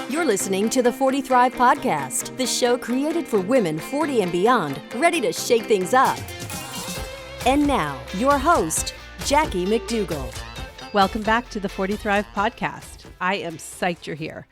You're listening to the 40 Thrive Podcast, the show created for women 40 and beyond, ready to shake things up. And now, your host, Jackie McDougall. Welcome back to the 40 Thrive Podcast. I am psyched you're here.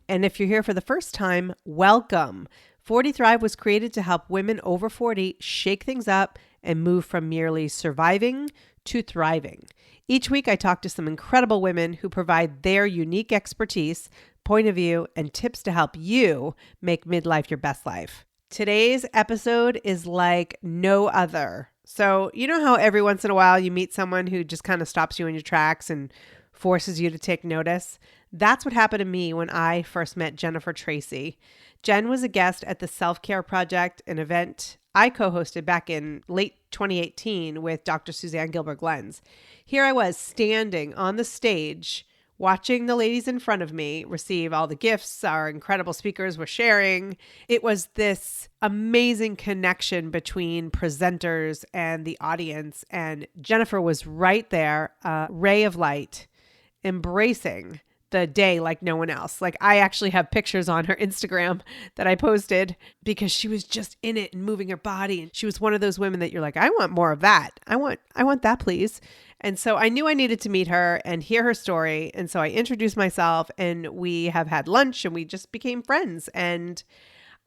And if you're here for the first time, welcome. 40 Thrive was created to help women over 40 shake things up and move from merely surviving to thriving. Each week, I talk to some incredible women who provide their unique expertise, point of view, and tips to help you make midlife your best life. Today's episode is like no other. So, you know how every once in a while you meet someone who just kind of stops you in your tracks and forces you to take notice? That's what happened to me when I first met Jennifer Tracy. Jen was a guest at the Self-Care Project, an event I co-hosted back in late 2018 with Dr. Suzanne Gilbert-Glenz. Here I was standing on the stage watching the ladies in front of me receive all the gifts our incredible speakers were sharing. It was this amazing connection between presenters and the audience. And Jennifer was right there, a ray of light, embracing the day like no one else. Like, I actually have pictures on her Instagram that I posted because she was just in it and moving her body. And she was one of those women that you're like, I want more of that. I want that, please. And so I knew I needed to meet her and hear her story. And so I introduced myself and we have had lunch and we just became friends. And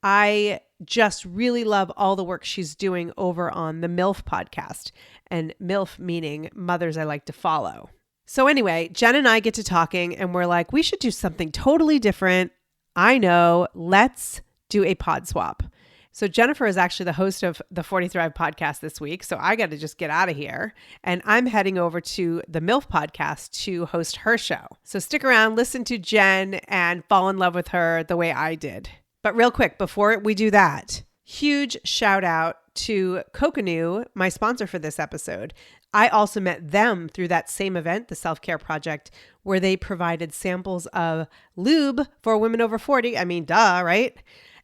I just really love all the work she's doing over on the MILF podcast, and MILF meaning Mothers I Like to Follow. So anyway, Jen and I get to talking and we're like, we should do something totally different. I know, let's do a pod swap. So Jennifer is actually the host of the 40 Thrive podcast this week. So I got to just get out of here. And I'm heading over to the MILF podcast to host her show. So stick around, listen to Jen, and fall in love with her the way I did. But real quick, before we do that, huge shout out to Coconut, my sponsor for this episode. I also met them through that same event, the Self-Care Project, where they provided samples of lube for women over 40. I mean, duh, right?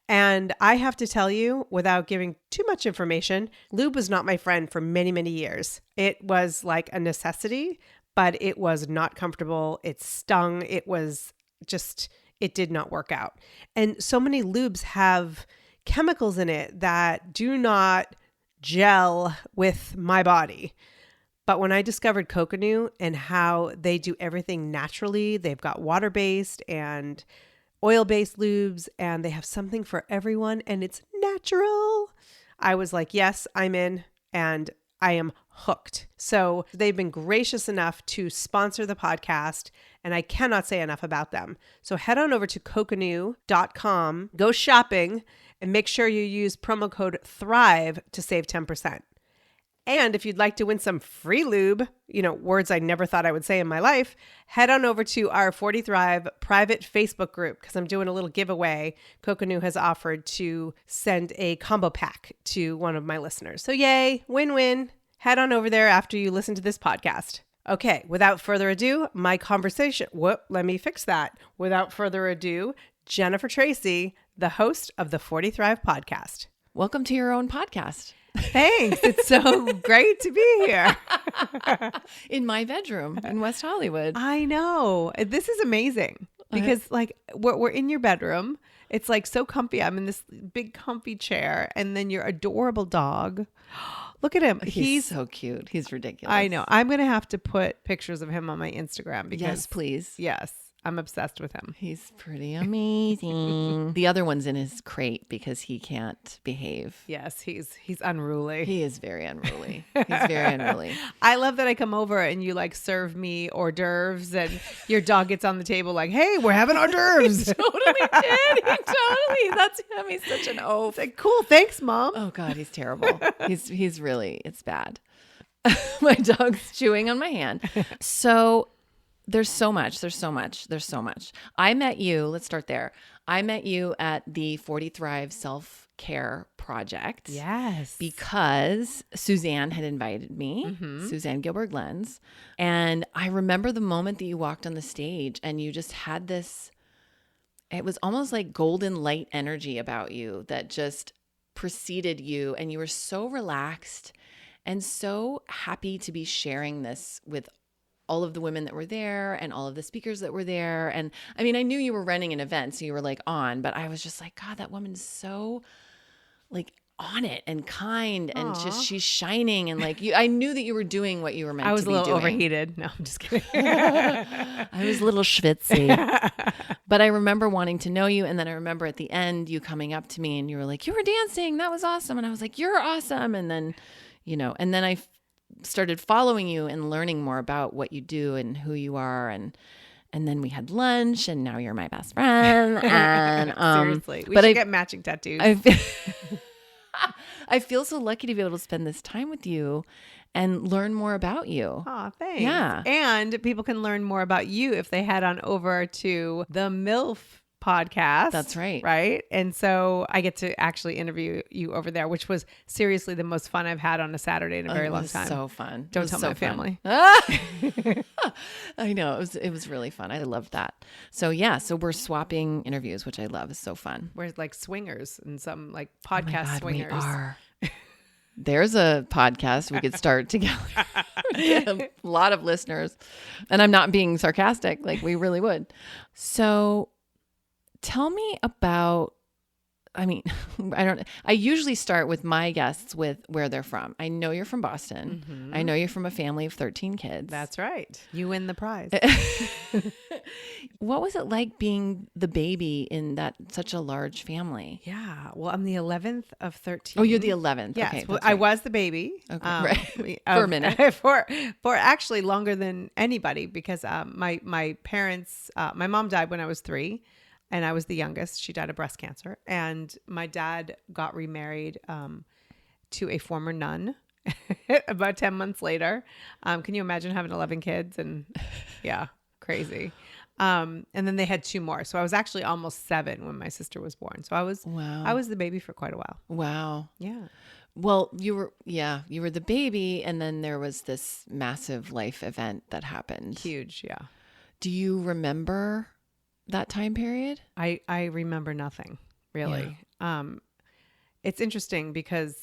And I have to tell you, without giving too much information, lube was not my friend for many, many years. It was like a necessity, but it was not comfortable. It stung. It was just, it did not work out. And so many lubes have chemicals in it that do not gel with my body. But when I discovered Coconut and how they do everything naturally, they've got water-based and oil-based lubes, and they have something for everyone, and it's natural. I was like, yes, I'm in, and I am hooked. So they've been gracious enough to sponsor the podcast, and I cannot say enough about them. So head on over to coconut.com, go shopping, and make sure you use promo code THRIVE to save 10%. And if you'd like to win some free lube, words I never thought I would say in my life, head on over to our 40 Thrive private Facebook group because I'm doing a little giveaway. Coconut has offered to send a combo pack to one of my listeners. So yay, win-win. Head on over there after you listen to this podcast. Okay, without further ado, my conversation. Let me fix that. Without further ado, Jennifer Tracy, the host of the 40 Thrive podcast. Welcome to your own podcast. Thanks. It's so great to be here. In my bedroom in West Hollywood. I know. This is amazing because we're in your bedroom. It's like so comfy. I'm in this big comfy chair, and then your adorable dog. Look at him. He's so cute. He's ridiculous. I know. I'm going to have to put pictures of him on my Instagram because yes, please. Yes. I'm obsessed with him. He's pretty amazing. The other one's in his crate because he can't behave. Yes, he's unruly. He is very unruly. He's very unruly. I love that I come over and you serve me hors d'oeuvres and your dog gets on the table like, hey, we're having hors d'oeuvres. He totally did. That's him. He's such an oaf. It's cool. Thanks, Mom. Oh God, he's terrible. He's really, it's bad. My dog's chewing on my hand. So There's so much. I met you. Let's start there. I met you at the 40 Thrive Self-Care Project. Yes. Because Suzanne had invited me, Suzanne Gilbert-Glenz. And I remember the moment that you walked on the stage and you just had this, it was almost like golden light energy about you that just preceded you. And you were so relaxed and so happy to be sharing this with all of the women that were there and all of the speakers that were there. And I mean, I knew you were running an event, so you were like on, but I was just like, God, that woman's so like on it and kind and just she's shining and like I knew that you were doing what you were meant to be doing. I was a little overheated. No, I'm just kidding. I was a little schwitzy. But I remember wanting to know you, and then I remember at the end you coming up to me and you were like, you were dancing, that was awesome. And I was like, you're awesome. And then, and then I started following you and learning more about what you do and who you are, and then we had lunch, and now you're my best friend. And seriously, we should get matching tattoos. I feel so lucky to be able to spend this time with you and learn more about you. Oh, thanks. Yeah. And people can learn more about you if they head on over to the MILF podcast. That's right. Right. And so I get to actually interview you over there, which was seriously the most fun I've had on a Saturday in a very long time. So fun. Don't tell my family. I know. It was really fun. I loved that. So yeah, so we're swapping interviews, which I love. It's so fun. We're like swingers and some like podcast swingers. We are. There's a podcast we could start together. Get a lot of listeners. And I'm not being sarcastic. Like we really would. So tell me about, I usually start with my guests with where they're from. I know you're from Boston. Mm-hmm. I know you're from a family of 13 kids. That's right. You win the prize. What was it like being the baby in such a large family? Yeah. Well, I'm the 11th of 13. Oh, you're the 11th. Yes. Okay, well, right. I was the baby. Okay. Right. For a minute. For actually longer than anybody, because my parents, my mom died when I was 3. And I was the youngest. She died of breast cancer. And my dad got remarried to a former nun about 10 months later. Can you imagine having 11 kids? And yeah, crazy. And then they had 2 more. So I was actually almost 7 when my sister was born. So I was the baby for quite a while. Wow. Yeah. Well, you were the baby. And then there was this massive life event that happened. Huge. Yeah. Do you remember that time period? I remember nothing really. Yeah. It's interesting because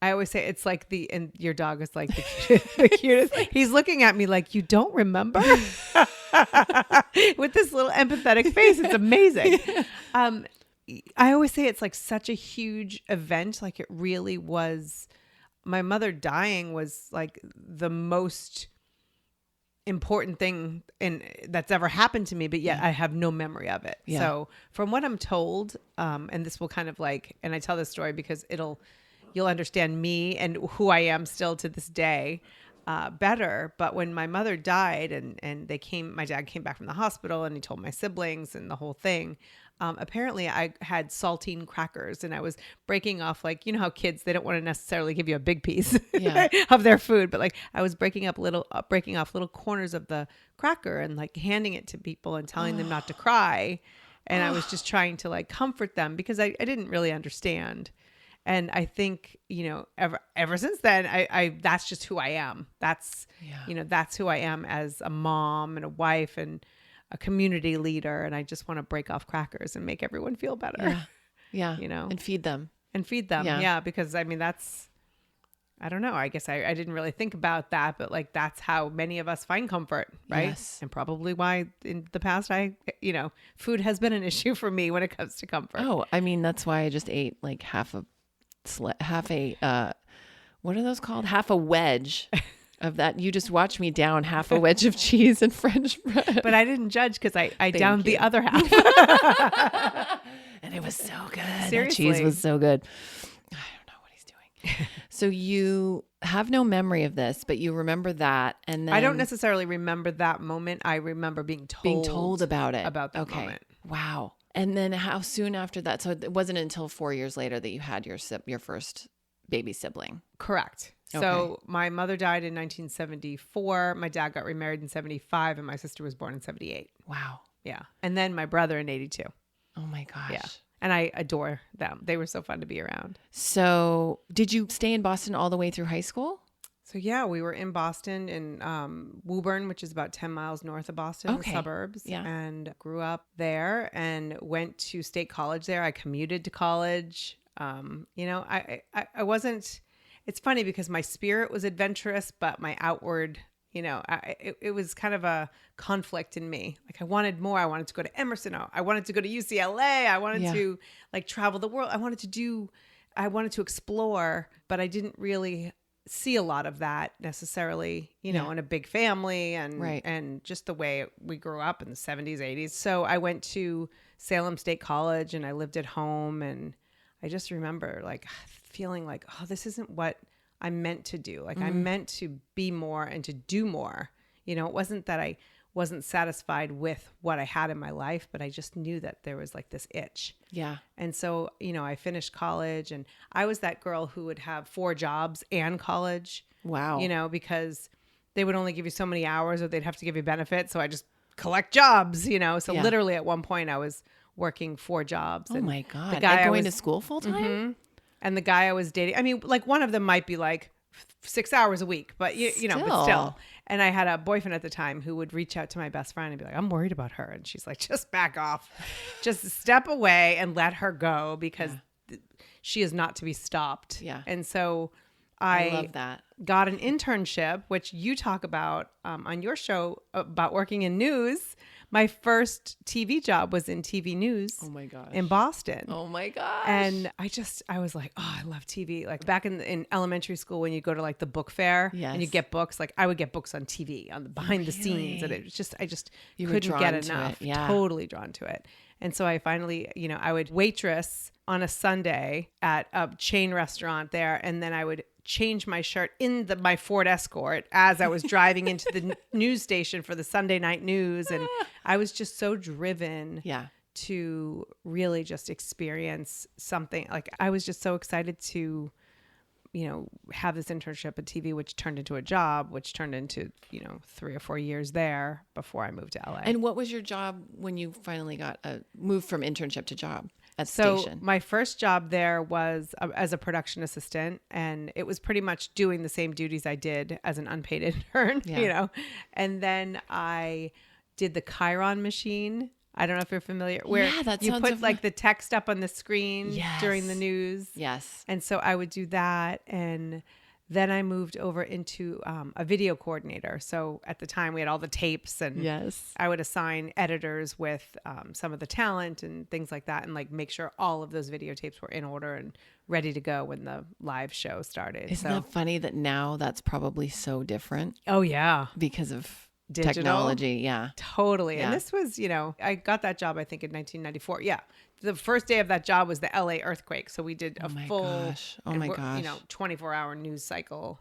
I always say it's like and your dog is like the cutest. He's looking at me like, you don't remember? With this little empathetic face. It's amazing. I always say it's like such a huge event. Like it really was. My mother dying was like the most important thing that's ever happened to me, but yet I have no memory of it. Yeah. So from what I'm told, and this will kind of like, and I tell this story because you'll understand me and who I am still to this day better. But when my mother died and my dad came back from the hospital and he told my siblings and the whole thing. Apparently I had saltine crackers and I was breaking off, like, you know how kids, they don't want to necessarily give you a big piece of their food, but like I was breaking off little corners of the cracker and like handing it to people and telling them not to cry. And I was just trying to like comfort them because I didn't really understand. And I think, ever since then, I that's just who I am. That's who I am as a mom and a wife and a community leader. And I just want to break off crackers and make everyone feel better. Yeah. And feed them. Yeah. Because I don't know. I guess I didn't really think about that, but like, that's how many of us find comfort. Right. Yes. And probably why in the past, food has been an issue for me when it comes to comfort. Oh, that's why I just ate like half a what are those called? Half a wedge of that. You just watched me down half a wedge of cheese and French bread. But I didn't judge because I downed the other half. And it was so good. Seriously. That cheese was so good. I don't know what he's doing. So you have no memory of this, but you remember that. And then I don't necessarily remember that moment. I remember being told about it. About that moment. Wow. And then how soon after that? So it wasn't until 4 years later that you had your first baby sibling. Correct. Okay. So my mother died in 1974. My dad got remarried in 75 and my sister was born in 78. Wow. Yeah. And then my brother in 82. Oh my gosh. Yeah. And I adore them. They were so fun to be around. So did you stay in Boston all the way through high school? So yeah, we were in Boston in Woburn, which is about 10 miles north of Boston, the suburbs, and grew up there and went to state college there. I commuted to college. I wasn't, it's funny because my spirit was adventurous, but my outward, It was kind of a conflict in me. Like I wanted more. I wanted to go to Emerson. I wanted to go to UCLA. I wanted to like travel the world. I wanted to explore, but I didn't really see a lot of that necessarily, in a big family and just the way we grew up in the 70s, 80s. So I went to Salem State College and I lived at home, and I just remember like feeling like, oh, this isn't what I'm meant to do. Like I'm meant to be more and to do more. It wasn't that I wasn't satisfied with what I had in my life, but I just knew that there was like this itch. Yeah. And so, I finished college, and I was that girl who would have 4 jobs and college. Wow. Because they would only give you so many hours or they'd have to give you benefits. So I just collect jobs, So literally at one point I was working 4 jobs. Oh and my God. The guy going to school full time? Mm-hmm. And the guy I was dating, I mean, like one of them might be like 6 hours a week, but but still. And I had a boyfriend at the time who would reach out to my best friend and be like, I'm worried about her. And she's like, just back off, just step away and let her go because she is not to be stopped. Yeah. And so I love that. Got an internship, which you talk about on your show about working in news. My first TV job was in TV news. Oh my gosh. In Boston. Oh my gosh. And I was like, oh, I love TV. Like back in elementary school when you go to like the book fair and you get books, like I would get books on TV on the behind the scenes. And it was just, I just couldn't get enough. Yeah. Totally drawn to it. And so I finally, I would waitress on a Sunday at a chain restaurant there. And then I would change my shirt in my Ford Escort as I was driving into the news station for the Sunday night news. And I was just so driven to really just experience something. Like I was just so excited to, have this internship at TV, which turned into a job, which turned into, 3 or 4 years there before I moved to LA. And what was your job when you finally got moved from internship to job at So station? my first job there was as a production assistant, and it was pretty much doing the same duties I did as an unpaid intern, And then I did the Chiron machine. I don't know if you're familiar, where you put like the text up on the screen during the news. Yes. And so I would do that. And then I moved over into a video coordinator. So at the time we had all the tapes, and I would assign editors with some of the talent and things like that, and like make sure all of those videotapes were in order and ready to go when the live show started. Isn't that funny that now that's probably so different? Oh yeah. Because of digital technology. Yeah. Totally. Yeah. And this was, I got that job, I think in 1994. Yeah. The first day of that job was the LA earthquake. So we did a full, 24-hour news cycle.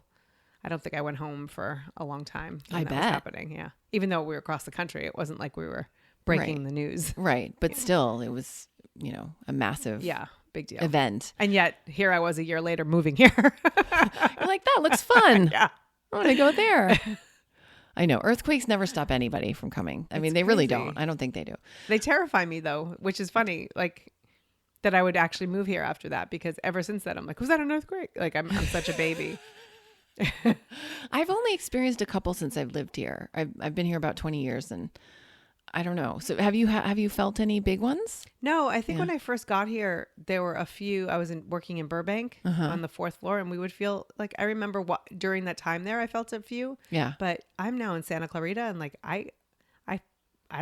I don't think I went home for a long time when that was happening. Yeah. Even though we were across the country, it wasn't like we were breaking the news. Right. But still, it was, a massive big deal event. And yet here I was a year later moving here. You're like, that looks fun. Yeah. I want to go there. I know. Earthquakes never stop anybody from coming. I mean, they really don't. I don't think they do. They terrify me though, which is funny. Like that I would actually move here after that, because ever since then I'm like, was that an earthquake? Like I'm such a baby. I've only experienced a couple since I've lived here. I've been here about 20 years, and I don't know. So have you felt any big ones? No, I think when I first got here, there were a few. I was working in Burbank on the 4th floor, and we would feel like, I remember during that time there, I felt a few. Yeah. But I'm now in Santa Clarita, and like I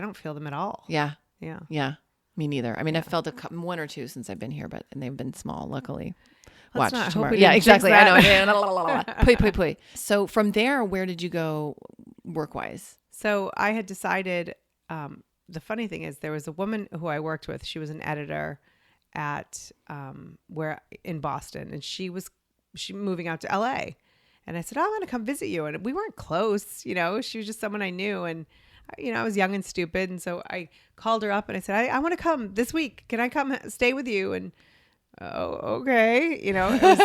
don't feel them at all. Yeah. Yeah. Yeah. Me neither. I mean, I've felt one or two since I've been here, and they've been small, luckily. Let's Watch not tomorrow. hope we Yeah, didn't exactly. jinx I know. Pui. So from there, where did you go work-wise? So I had decided, the funny thing is there was a woman who I worked with. She was an editor at in Boston, and she moving out to LA. And I said, oh, I want to come visit you. And we weren't close, she was just someone I knew. And, I was young and stupid. And so I called her up and I said, I want to come this week. Can I come stay with you? And, oh, okay. It was,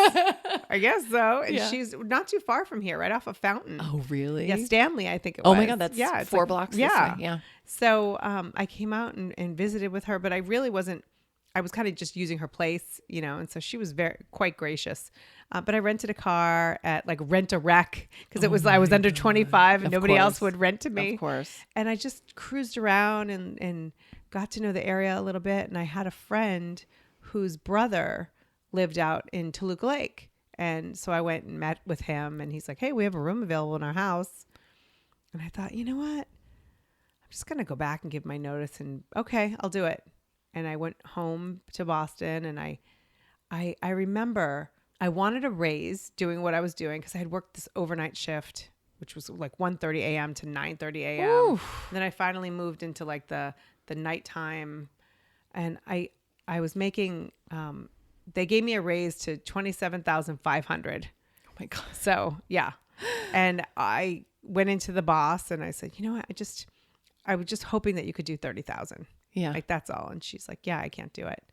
I guess so. And she's not too far from here, right off of Fountain. Oh, really? Yeah, Stanley, I think it was. Oh my God, that's 4 blocks this way. Yeah. So I came out and visited with her, but I really wasn't, I was kind of just using her place, and so she was quite gracious. But I rented a car at like Rent-A-Wreck, because I was under 25 and nobody else would rent to me. Of course. And I just cruised around and got to know the area a little bit. And I had a friend whose brother lived out in Toluca Lake. And so I went and met with him, and he's like, hey, we have a room available in our house. And I thought, you know what? I'm just going to go back and give my notice and okay, I'll do it. And I went home to Boston and I remember I wanted a raise doing what I was doing because I had worked this overnight shift, which was like 1:30 a.m. to 9:30 a.m. Oof. Then I finally moved into like the nighttime, and I was making. They gave me a raise to $27,500. Oh my God. So yeah, and I went into the boss and I said, you know what, I was just hoping that you could do 30,000. Yeah. Like that's all. And she's like, yeah, I can't do it.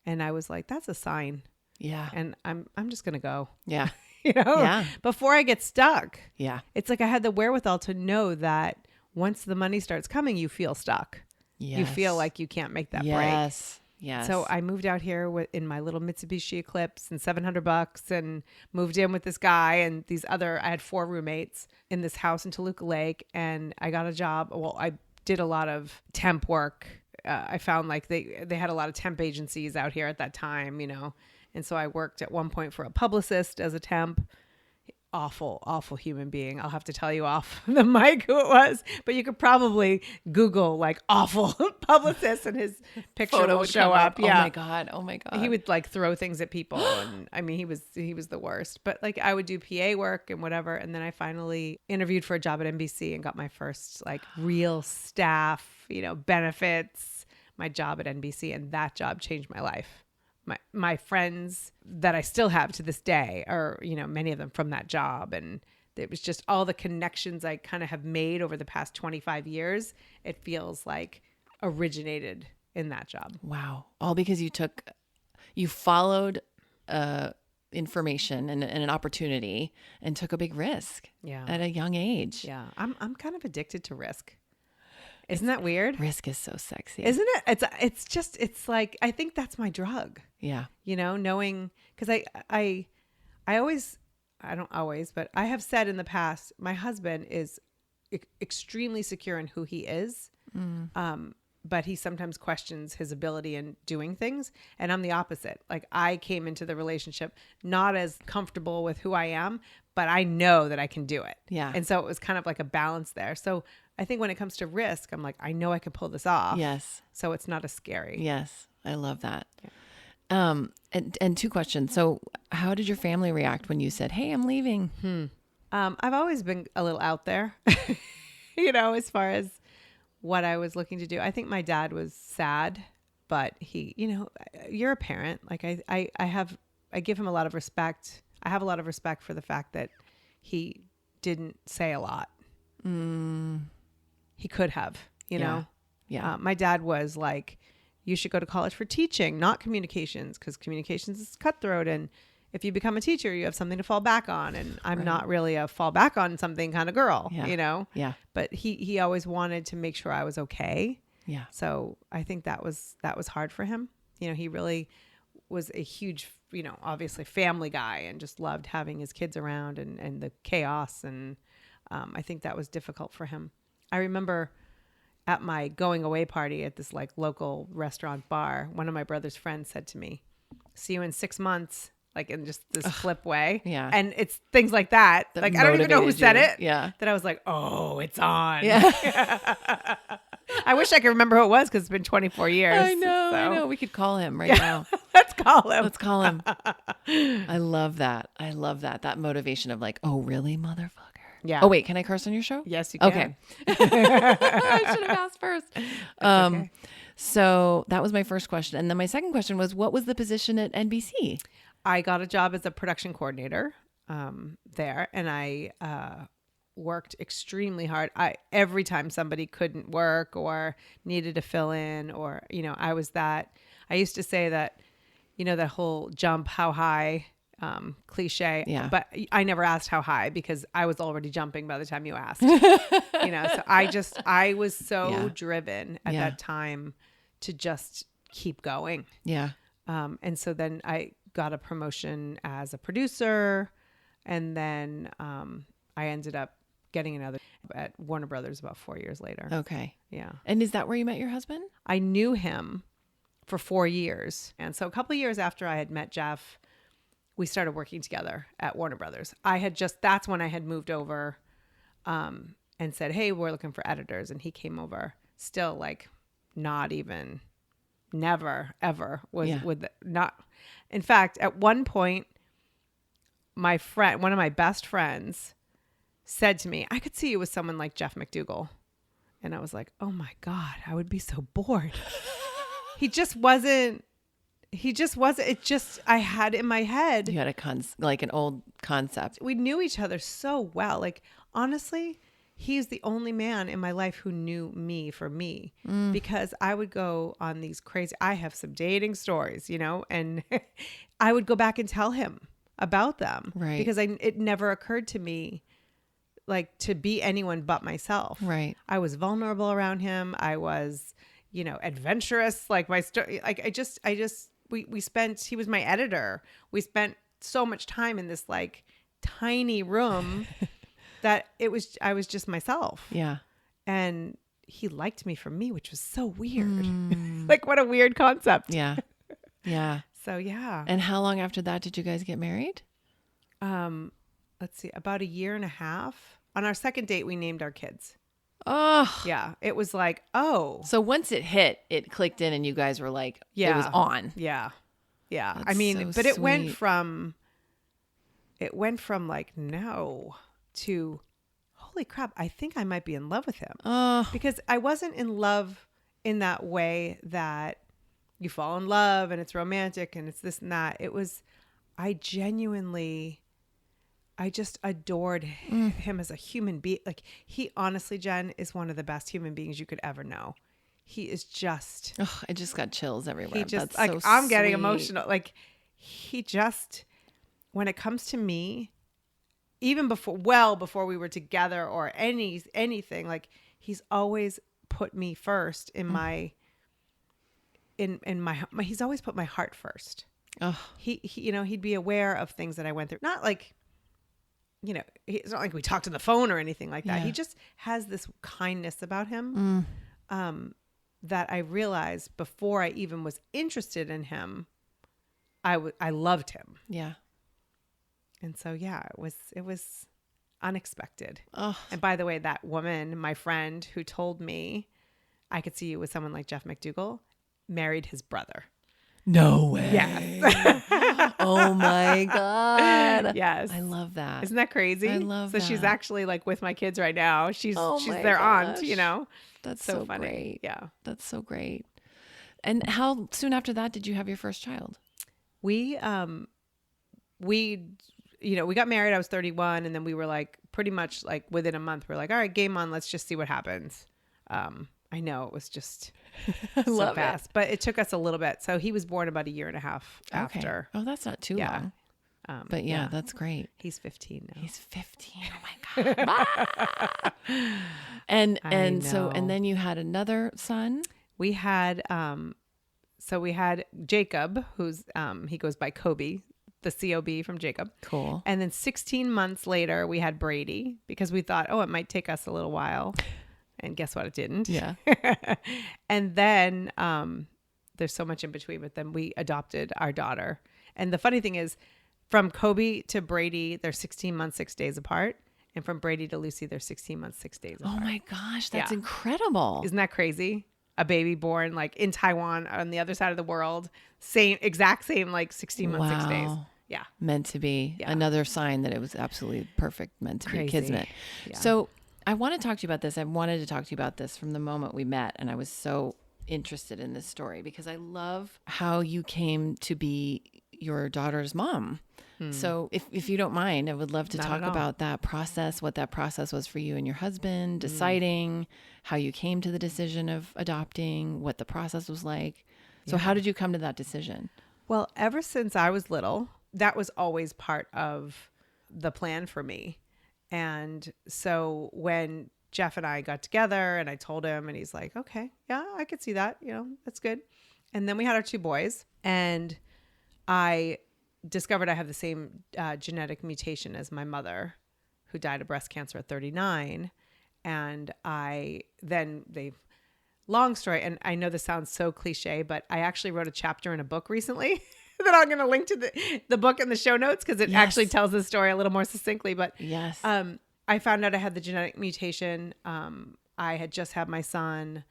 And I was like, that's a sign. Yeah. And I'm just going to go. Yeah. You know, Yeah. before I get stuck. Yeah. It's like I had the wherewithal to know that once the money starts coming, you feel stuck. Yes. You feel like you can't make that break. Yes. Yes. So I moved out here in my little Mitsubishi Eclipse and $700 and moved in with this guy and I had 4 roommates in this house in Toluca Lake, and I got a job. Well, I did a lot of temp work. I found like they had a lot of temp agencies out here at that time, you know. And so I worked at one point for a publicist as a temp. Awful human being. I'll have to tell you off the mic who it was, but you could probably Google like awful publicist and his picture Photo will would show come up. Yeah. Oh my God. Oh my God. He would like throw things at people. And I mean, he was the worst, but like I would do PA work and whatever. And then I finally interviewed for a job at NBC and got my first like real staff, you know, benefits, my job at NBC. And that job changed my life. My friends that I still have to this day are, you know, many of them from that job. And it was just all the connections I kind of have made over the past 25 years. It feels like originated in that job. Wow. All because you followed information and an opportunity and took a big risk at a young age. Yeah. I'm kind of addicted to risk. Isn't that weird? Risk is so sexy. Isn't it? It's like, I think that's my drug. Yeah. You know, knowing, because I don't always, but I have said in the past, my husband is extremely secure in who he is. But he sometimes questions his ability in doing things. And I'm the opposite. Like I came into the relationship not as comfortable with who I am, but I know that I can do it. Yeah. And so it was kind of like a balance there. So I think when it comes to risk, I'm like, I know I can pull this off. Yes. So it's not as scary. Yes. I love that. Yeah. And 2 questions. So how did your family react when you said, hey, I'm leaving? I've always been a little out there, you know, as far as what I was looking to do. I think my dad was sad, but he, you know, you're a parent. Like I give him a lot of respect. I have a lot of respect for the fact that he didn't say a lot. He could have, you know? Yeah. My dad was like, you should go to college for teaching, not communications, because communications is cutthroat. And if you become a teacher, you have something to fall back on. And I'm not really a fall back on something kind of girl, you know? Yeah. But he always wanted to make sure I was okay. Yeah. So I think that was hard for him. You know, he really was a huge, you know, obviously family guy and just loved having his kids around and the chaos. And I think that was difficult for him. I remember at my going away party at this like local restaurant bar, one of my brother's friends said to me, see you in 6 months, like in just this flip way. Yeah. And it's things like that. Like, I don't even know who said it. Yeah. That I was like, oh, it's on. Yeah. I wish I could remember who it was because it's been 24 years. I know. So. We could call him right now. Let's call him. I love that. That motivation of like, oh, really, motherfucker? Yeah. Oh, wait, can I curse on your show? Yes, you can. Okay. I should have asked first. Okay. So that was my first question. And then my second question was, what was the position at NBC? I got a job as a production coordinator there, and I worked extremely hard. Every time somebody couldn't work or needed to fill in, or, you know, I used to say that, you know, that whole jump how high cliche, but I never asked how high because I was already jumping by the time you asked, you know, so I was so driven at that time to just keep going. Yeah. And so then I got a promotion as a producer, and then I ended up getting another at Warner Brothers about 4 years later. Okay. Yeah. And is that where you met your husband? I knew him for 4 years. And so a couple of years after I had met Jeff, we started working together at Warner Brothers. That's when I had moved over. And and said, hey, we're looking for editors. And he came over, still like not even, never, ever was with not. In fact, at one point, my friend, one of my best friends said to me, I could see you with someone like Jeff McDougall. And I was like, oh my God, I would be so bored. He just wasn't. It just, I had in my head. You had like an old concept. We knew each other so well. Like, honestly, he's the only man in my life who knew me for me, because I would go on these crazy, I have some dating stories, you know, and I would go back and tell him about them. Right. Because it never occurred to me like to be anyone but myself. Right. I was vulnerable around him. I was, you know, adventurous. Like my story, like we spent, he was my editor. We spent so much time in this like tiny room that I was just myself. Yeah. And he liked me for me, which was so weird. Like what a weird concept. Yeah. Yeah. So yeah. And how long after that did you guys get married? Let's see, about 1.5 years. On our second date, we named our kids. Oh. Yeah. It was like, oh. So once it hit, it clicked in and you guys were like, it was on. Yeah. Yeah. That's I mean, so but it went sweet. from like no to holy crap, I think I might be in love with him. Oh. Because I wasn't in love in that way that you fall in love and it's romantic and it's this and that. It was, I just adored him as a human being. Like he honestly, Jen, is one of the best human beings you could ever know. He is just, I just got chills everywhere. he just That's like, so I'm getting sweet. emotional. Like he just, when it comes to me, even before we were together or anything, like he's always put me first in my, he's always put my heart first. Oh. He, you know, he'd be aware of things that I went through. Not like, you know, it's not like we talked on the phone or anything like that. Yeah. He just has this kindness about him that I realized before I even was interested in him, I loved him. Yeah. And so, yeah, it was unexpected. Oh. And by the way, that woman, my friend who told me I could see you with someone like Jeff McDougall, married his brother. No way. Yes. Oh my God. Yes. I love that. Isn't that crazy? I love so that. she's actually like with my kids right now. She's Oh my their aunt, gosh. you know? That's so so funny. great. Yeah. That's so great. And how soon after that did you have your first child? We you know, we got married, I was 31, and then we were like pretty much like within a month, we're like, all right, game on, let's just see what happens. I know it was just so love fast, but it took us a little bit. So he was born about 1.5 years after. Oh, that's not too Yeah. long. But yeah, that's great. He's 15 now. He's 15. Oh my God. and so, and then you had another son. We had, so we had Jacob, who's, he goes by Kobe, the COB from Jacob. Cool. And then 16 months later, we had Brady because we thought, oh, it might take us a little while. And guess what? It didn't. Yeah. And then there's so much in between, but then we adopted our daughter. And the funny thing is, from Kobe to Brady, they're 16 months, 6 days apart. And from Brady to Lucy, they're 16 months, 6 days apart. Oh my gosh, that's Yeah. incredible. Isn't that crazy? A baby born like in Taiwan on the other side of the world. Exact same, like 16 months, 6 days. Wow. Yeah. Meant to be. Yeah. Another sign that it was absolutely perfect, meant to be Crazy. kismet. Yeah. So I want to talk to you about this. I wanted to talk to you about this from the moment we met. And I was so interested in this story because I love how you came to be your daughter's mom. So if you don't mind, I would love to Not talk at all. about that process, what that process was for you and your husband, deciding how you came to the decision of adopting, what the process was like. So how did you come to that decision? Well, ever since I was little, that was always part of the plan for me. And so when Jeff and I got together and I told him, and he's like, okay, yeah, I could see that. You know, that's good. And then we had our 2 boys, and I discovered I have the same genetic mutation as my mother, who died of breast cancer at 39. And long story, and I know this sounds so cliche, but I actually wrote a chapter in a book recently that I'm going to link to the book in the show notes because it actually tells the story a little more succinctly. But Yes. I I found out I had the genetic mutation. I had just had my son.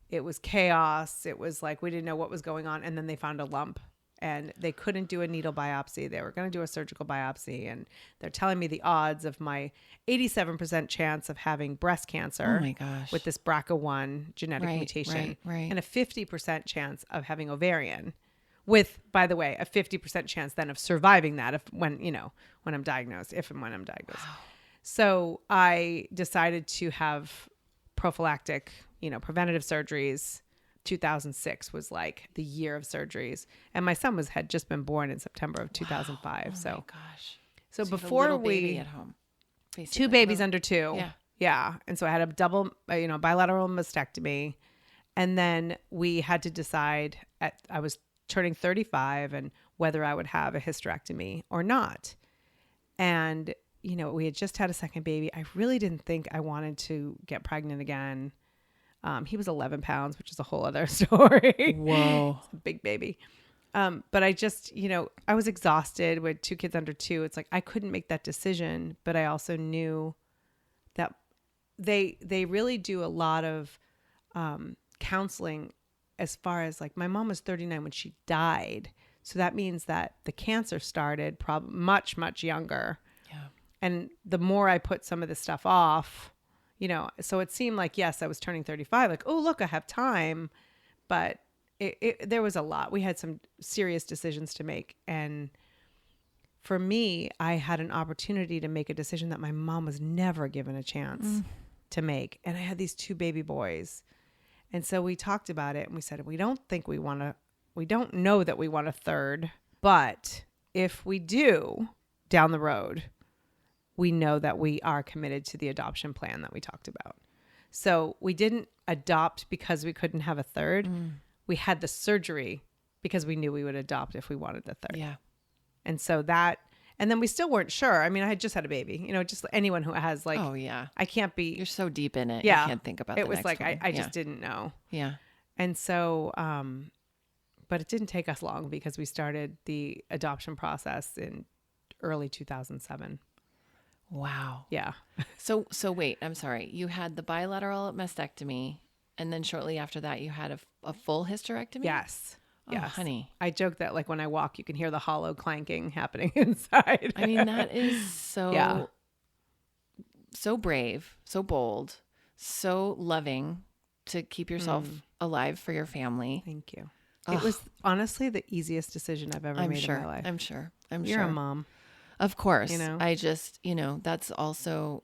It was chaos. It was like we didn't know what was going on. And then they found a lump and they couldn't do a needle biopsy. They were going to do a surgical biopsy. And they're telling me the odds of my 87% chance of having breast cancer. Oh my gosh. With this BRCA1 genetic mutation. Right. And a 50% chance of having ovarian. With, by the way, a 50% chance then of surviving that when I'm diagnosed, if and when I'm diagnosed. Wow. So I decided to have prophylactic, preventative surgeries. 2006 was like the year of surgeries. And my son had just been born in September of 2005. Wow. Oh so my gosh. So you have a before little we baby at home, basically. 2 babies under 2. Yeah. Yeah. And so I had a double, bilateral mastectomy. And then we had to decide I was turning 35 and whether I would have a hysterectomy or not. And, we had just had a second baby. I really didn't think I wanted to get pregnant again. He was 11 pounds, which is a whole other story. Whoa. It's a big baby. But I just, I was exhausted with 2 kids under 2. It's like, I couldn't make that decision, but I also knew that they really do a lot of, counseling as far as like my mom was 39 when she died. So that means that the cancer started probably much, much younger. Yeah. And the more I put some of this stuff off, so it seemed like, yes, I was turning 35. Like, oh, look, I have time. But there was a lot. We had some serious decisions to make. And for me, I had an opportunity to make a decision that my mom was never given a chance to make. And I had these 2 baby boys. And so we talked about it and we said, we don't know that we want a third, but if we do down the road, we know that we are committed to the adoption plan that we talked about. So we didn't adopt because we couldn't have a third. We had the surgery because we knew we would adopt if we wanted the third. Yeah. And so and then we still weren't sure. I mean, I had just had a baby, just anyone who has like, oh yeah, I can't be, you're so deep in it. Yeah. You can't think about it. The Was next like, one. I just didn't know. Yeah. And so, but it didn't take us long because we started the adoption process in early 2007. Wow. Yeah. So wait, I'm sorry. You had the bilateral mastectomy, and then shortly after that, you had a full hysterectomy? Yes. Oh, yes. honey. I joke that like when I walk, you can hear the hollow clanking happening inside. I mean, that is so brave, so bold, so loving to keep yourself alive for your family. Thank you. It was honestly the easiest decision I've ever made in my life. I'm sure. You're a mom. Of course. I just, that's also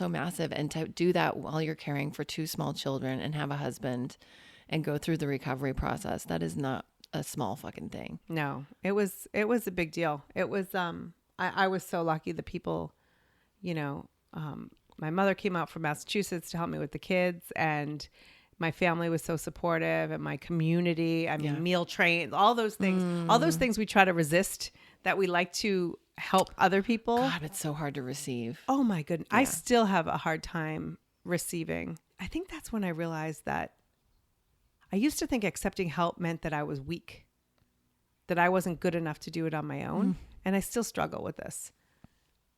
massive. And to do that while you're caring for 2 small children and have a husband and go through the recovery process, that is not a small fucking thing. No, it was a big deal. It was, I was so lucky. The people, my mother came out from Massachusetts to help me with the kids, and my family was so supportive, and my community, meal trains, all those things we try to resist that we like to help other people. God, it's so hard to receive. Oh my goodness. Yeah. I still have a hard time receiving. I think that's when I realized that I used to think accepting help meant that I was weak, that I wasn't good enough to do it on my own. And I still struggle with this.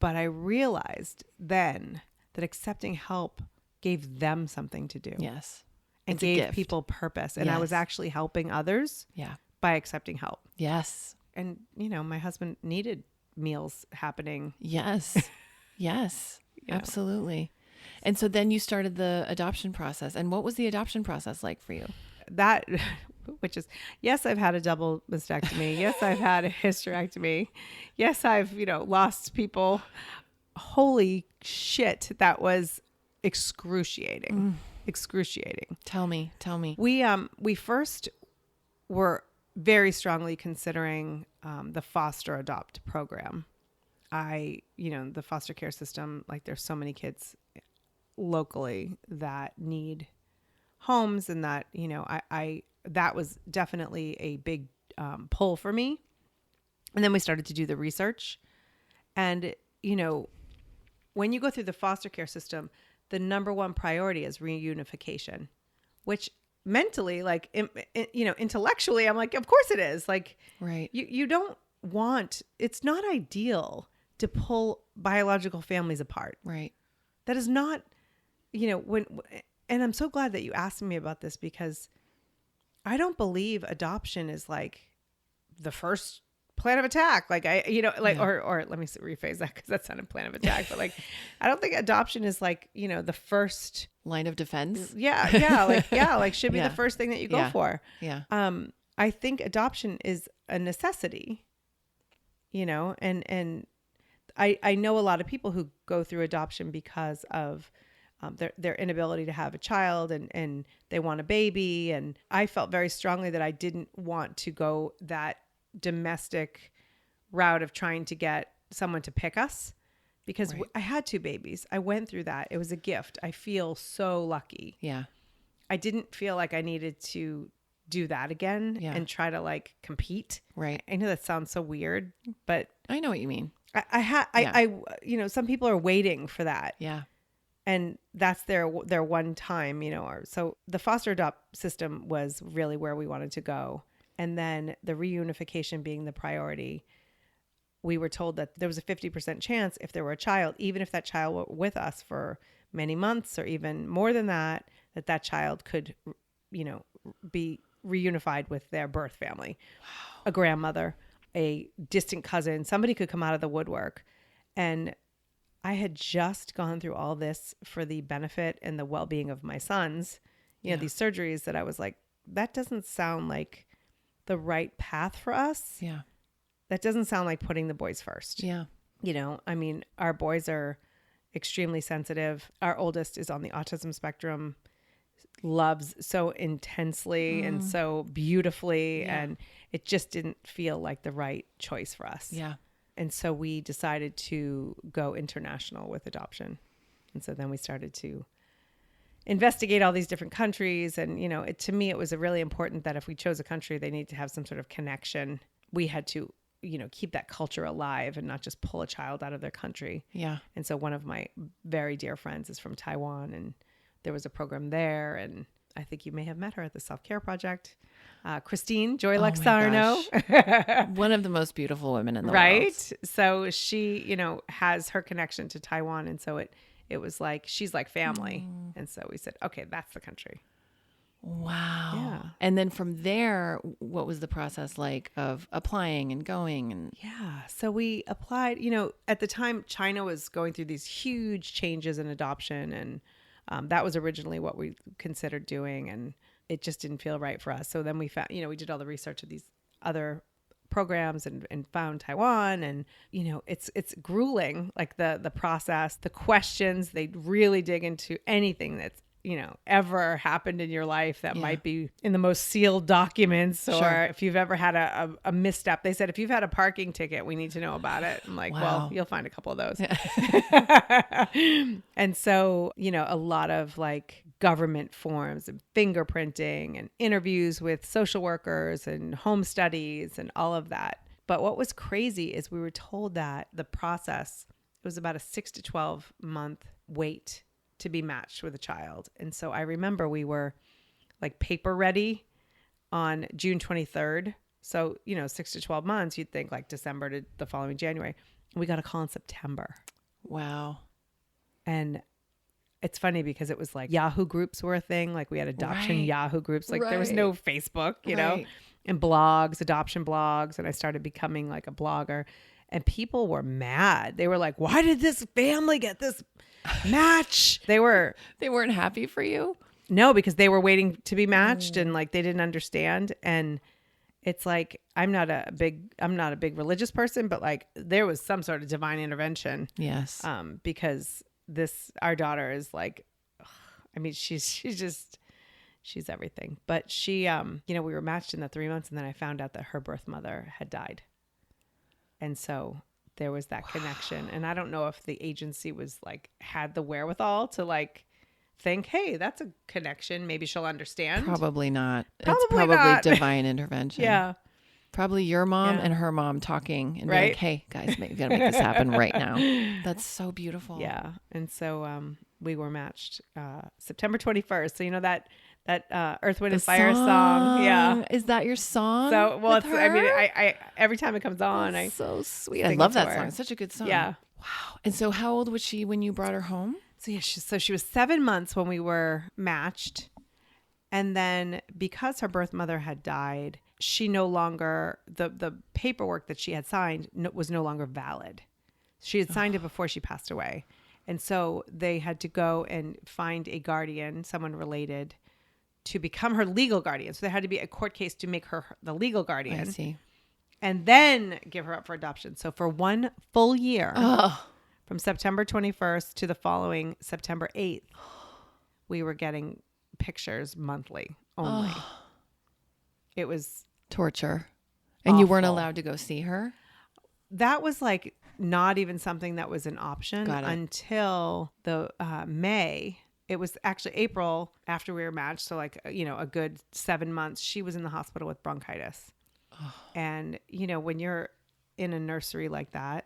But I realized then that accepting help gave them something to do. Yes. And gave people purpose. And I was actually helping others by accepting help. Yes. And, my husband needed meals happening. Yes. Yes. Absolutely. And so then you started the adoption process. And what was the adoption process like for you? That, which is, yes, I've had a double mastectomy. Yes, I've had a hysterectomy. Yes, I've, lost people. Holy shit. That was excruciating. Excruciating. Tell me. We first were very strongly considering the foster adopt program. The foster care system, like there's so many kids locally that need homes, and that, that was definitely a big pull for me. And then we started to do the research, and, when you go through the foster care system, the number one priority is reunification, which mentally, like, intellectually, I'm like, of course it is. Like, right. You don't want, it's not ideal to pull biological families apart. Right. that is not, and I'm so glad that you asked me about this, because I don't believe adoption is like the first plan of attack. Like or let me rephrase that, because that sounded plan of attack, but like, I don't think adoption is like, the first line of defense. Like should be the first thing that you go for. Yeah. I think adoption is a necessity, and I know a lot of people who go through adoption because of their inability to have a child, and they want a baby. And I felt very strongly that I didn't want to go that domestic route of trying to get someone to pick us, because I had 2 babies. I went through that. It was a gift. I feel so lucky. Yeah. I didn't feel like I needed to do that again and try to like compete. Right. I know that sounds so weird, but I know what you mean. I some people are waiting for that. Yeah. And that's their one time, so the foster adopt system was really where we wanted to go. And then the reunification being the priority, we were told that there was a 50% chance if there were a child, even if that child were with us for many months or even more than that, that child could, be reunified with their birth family, a grandmother, a distant cousin, somebody could come out of the woodwork. And I had just gone through all this for the benefit and the well-being of my sons, these surgeries, that I was like, that doesn't sound like the right path for us. Yeah. That doesn't sound like putting the boys first. Yeah. I mean, our boys are extremely sensitive. Our oldest is on the autism spectrum, loves so intensely and so beautifully. Yeah. And it just didn't feel like the right choice for us. Yeah. And so we decided to go international with adoption. And so then we started to investigate all these different countries. And, to me, it was really important that if we chose a country, they need to have some sort of connection. We had to, keep that culture alive and not just pull a child out of their country. Yeah. And so one of my very dear friends is from Taiwan, and there was a program there. And I think you may have met her at the Self-Care Project. Christine Joy Luxarno. One of the most beautiful women in the world. Right. So she, has her connection to Taiwan. And so it was like, she's like family. And so we said, okay, that's the country. Wow. Yeah. And then from there, what was the process like of applying and going? And yeah. So we applied, at the time, China was going through these huge changes in adoption. And that was originally what we considered doing. And it just didn't feel right for us. So then we found, we did all the research of these other programs and found Taiwan. And, it's grueling, like the process, the questions, they really dig into anything that's, ever happened in your life that might be in the most sealed documents, or if you've ever had a misstep. They said, if you've had a parking ticket, we need to know about it. I'm like, well, you'll find a couple of those. And so, a lot of like government forms and fingerprinting and interviews with social workers and home studies and all of that. But what was crazy is we were told that the process, it was about a 6 to 12 month wait to be matched with a child. And so I remember we were like paper ready on June 23rd. So, 6 to 12 months, you'd think like December to the following January. We got a call in September. Wow. And it's funny because it was like Yahoo groups were a thing. Like we had adoption Yahoo groups. Like there was no Facebook, you know, and blogs, adoption blogs. And I started becoming like a blogger, and people were mad. They were like, why did this family get this match? They weren't happy for you? No, because they were waiting to be matched and like they didn't understand. And it's like, I'm not a big religious person, but like there was some sort of divine intervention. Yes. Because our daughter is like, I mean, she's everything. But she, we were matched in the 3 months, and then I found out that her birth mother had died. And so there was that connection. And I don't know if the agency was like, had the wherewithal to like think, hey, that's a connection. Maybe she'll understand. Probably not. Probably it's probably not. Divine intervention. Yeah. Probably your mom and her mom talking and being like, hey guys, we gotta make this happen right now. That's so beautiful. Yeah. And so we were matched September 21st. So that Earth, Wind, and Fire song. Yeah. Is that your song? So I every time it comes on, That's so sweet. I love that song. It's such a good song. Yeah. Wow. And so how old was she when you brought her home? So she was 7 months when we were matched. And then because her birth mother had died, she no longer, the paperwork that she had signed was no longer valid. She had signed it before she passed away. And so they had to go and find a guardian, someone related, to become her legal guardian. So there had to be a court case to make her the legal guardian. I see. And then give her up for adoption. So for 1 full year, from September 21st to the following September 8th, we were getting pictures monthly only. It was torture. And you weren't awful. allowed to go see her? That was like not even something that was an option Got it. until the May. It was actually April after we were matched. So like, a good 7 months, she was in the hospital with bronchitis. And, when you're in a nursery like that,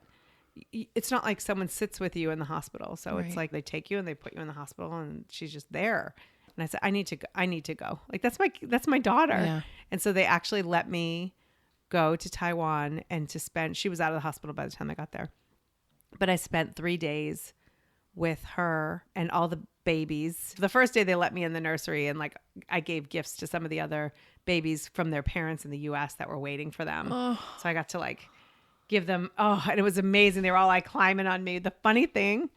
it's not like someone sits with you in the hospital. So it's like they take you and they put you in the hospital and she's just there. And I said, I need to go. Like, that's my daughter. Yeah. And so they actually let me go to Taiwan and she was out of the hospital by the time I got there. But I spent 3 days with her and all the babies. The first day they let me in the nursery and like I gave gifts to some of the other babies from their parents in the US that were waiting for them. So I got to like give them, and it was amazing. They were all like climbing on me. The funny thing,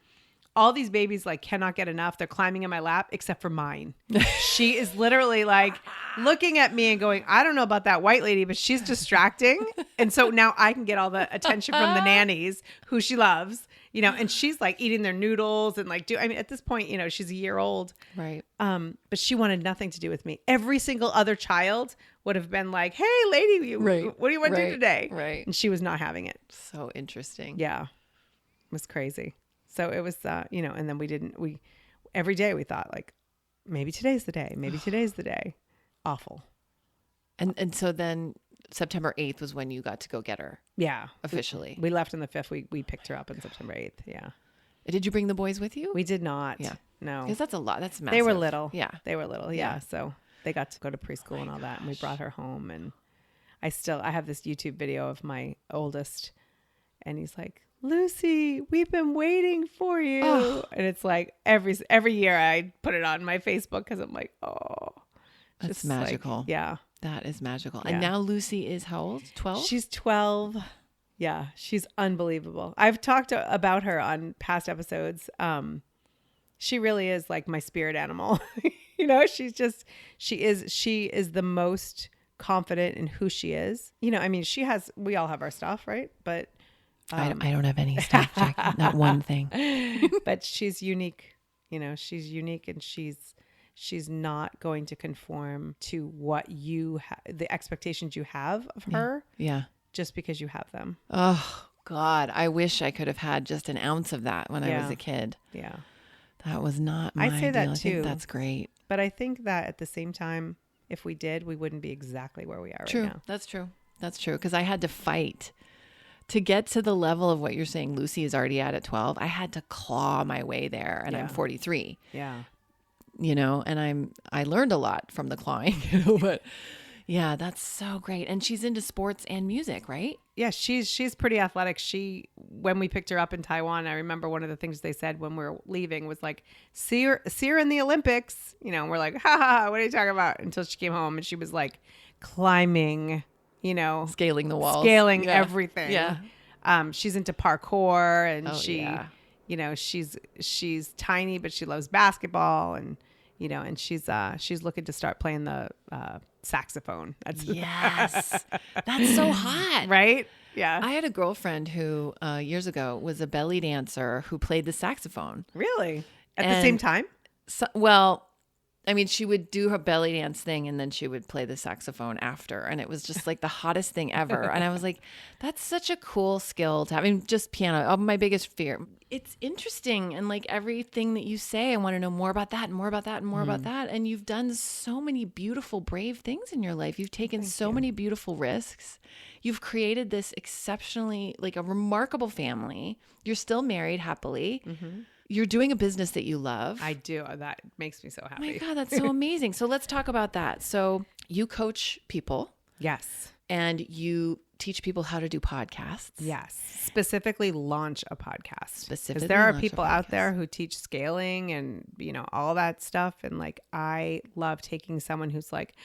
all these babies like cannot get enough. They're climbing in my lap except for mine. She is literally like looking at me and going, I don't know about that white lady, but she's distracting. And so now I can get all the attention from the nannies who she loves, and she's like eating their noodles and like, at this point, she's a year old. Right. But she wanted nothing to do with me. Every single other child would have been like, hey lady, what do you want to do today? Right. And she was not having it. So interesting. Yeah. It was crazy. So it was, and then every day we thought like, maybe today's the day. Maybe today's the day. Awful. And so then September 8th was when you got to go get her. Yeah. Officially. We left on the 5th. We picked her up on September 8th. Yeah. Did you bring the boys with you? We did not. Yeah. No. Because that's a lot. That's massive. They were little. Yeah. They were little. Yeah. So they got to go to preschool and all that. And we brought her home. And I have this YouTube video of my oldest. And he's like, Lucy, we've been waiting for you. And it's like every year I put it on my Facebook because I'm like, that's magical. Like, yeah. That is magical. Yeah. And now Lucy is how old? 12? She's 12. Yeah. She's unbelievable. I've talked about her on past episodes. She really is like my spirit animal. She is the most confident in who she is. We all have our stuff, right? But I don't have any stuff, Jackie. Not one thing. But she's unique. She's unique, and she's not going to conform to what the expectations you have of her. Yeah. Just because you have them. Oh God, I wish I could have had just an ounce of that when I was a kid. Yeah. That was not my I say that ideal. too. I think that's great. But I think that at the same time, if we did, we wouldn't be exactly where we are True. right now. That's true. That's true. Because I had to fight to get to the level of what you're saying Lucy is already at 12. I had to claw my way there, and I'm 43. Yeah. And I learned a lot from the clawing, but yeah, that's so great. And she's into sports and music, right? Yeah, she's pretty athletic. When we picked her up in Taiwan, I remember one of the things they said when we were leaving was like, see her in the Olympics. And we're like, ha ha, what are you talking about? Until she came home and she was like climbing, scaling the walls, scaling everything. Yeah. She's into parkour, and she's tiny, but she loves basketball, and she's looking to start playing the saxophone. Yes. That's so hot. Right? Yeah. I had a girlfriend who years ago was a belly dancer who played the saxophone. Really? At the same time? She would do her belly dance thing and then she would play the saxophone after. And it was just like the hottest thing ever. And I was like, that's such a cool skill to have. Just piano, my biggest fear. It's interesting. And like everything that you say, I want to know more about that and more about that and more about that. And you've done so many beautiful, brave things in your life. You've taken many beautiful risks. You've created this exceptionally, like a remarkable family. You're still married happily. Mm-hmm. You're doing a business that you love. I do. That makes me so happy. Oh my God, that's so amazing. So let's talk about that. So you coach people. Yes. and you teach people how to do podcasts. Yes. Specifically launch a podcast. Specifically Because there are launch a people out podcast. there who teach scaling and, all that stuff. And like, I love taking someone who's like,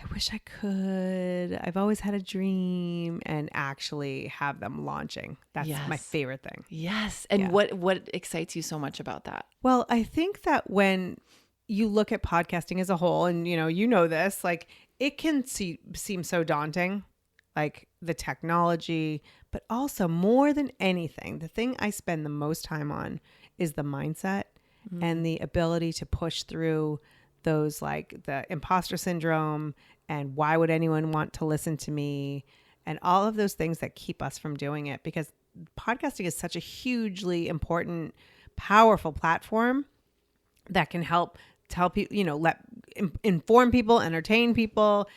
I wish I could. I've always had a dream, and actually have them launching. That's my favorite thing. Yes. And what excites you so much about that? Well, I think that when you look at podcasting as a whole, and you know this, like it can seem so daunting, like the technology, but also more than anything, the thing I spend the most time on is the mindset and the ability to push through those, like the imposter syndrome and why would anyone want to listen to me and all of those things that keep us from doing it, because podcasting is such a hugely important, powerful platform that can help tell people, inform people, entertain people,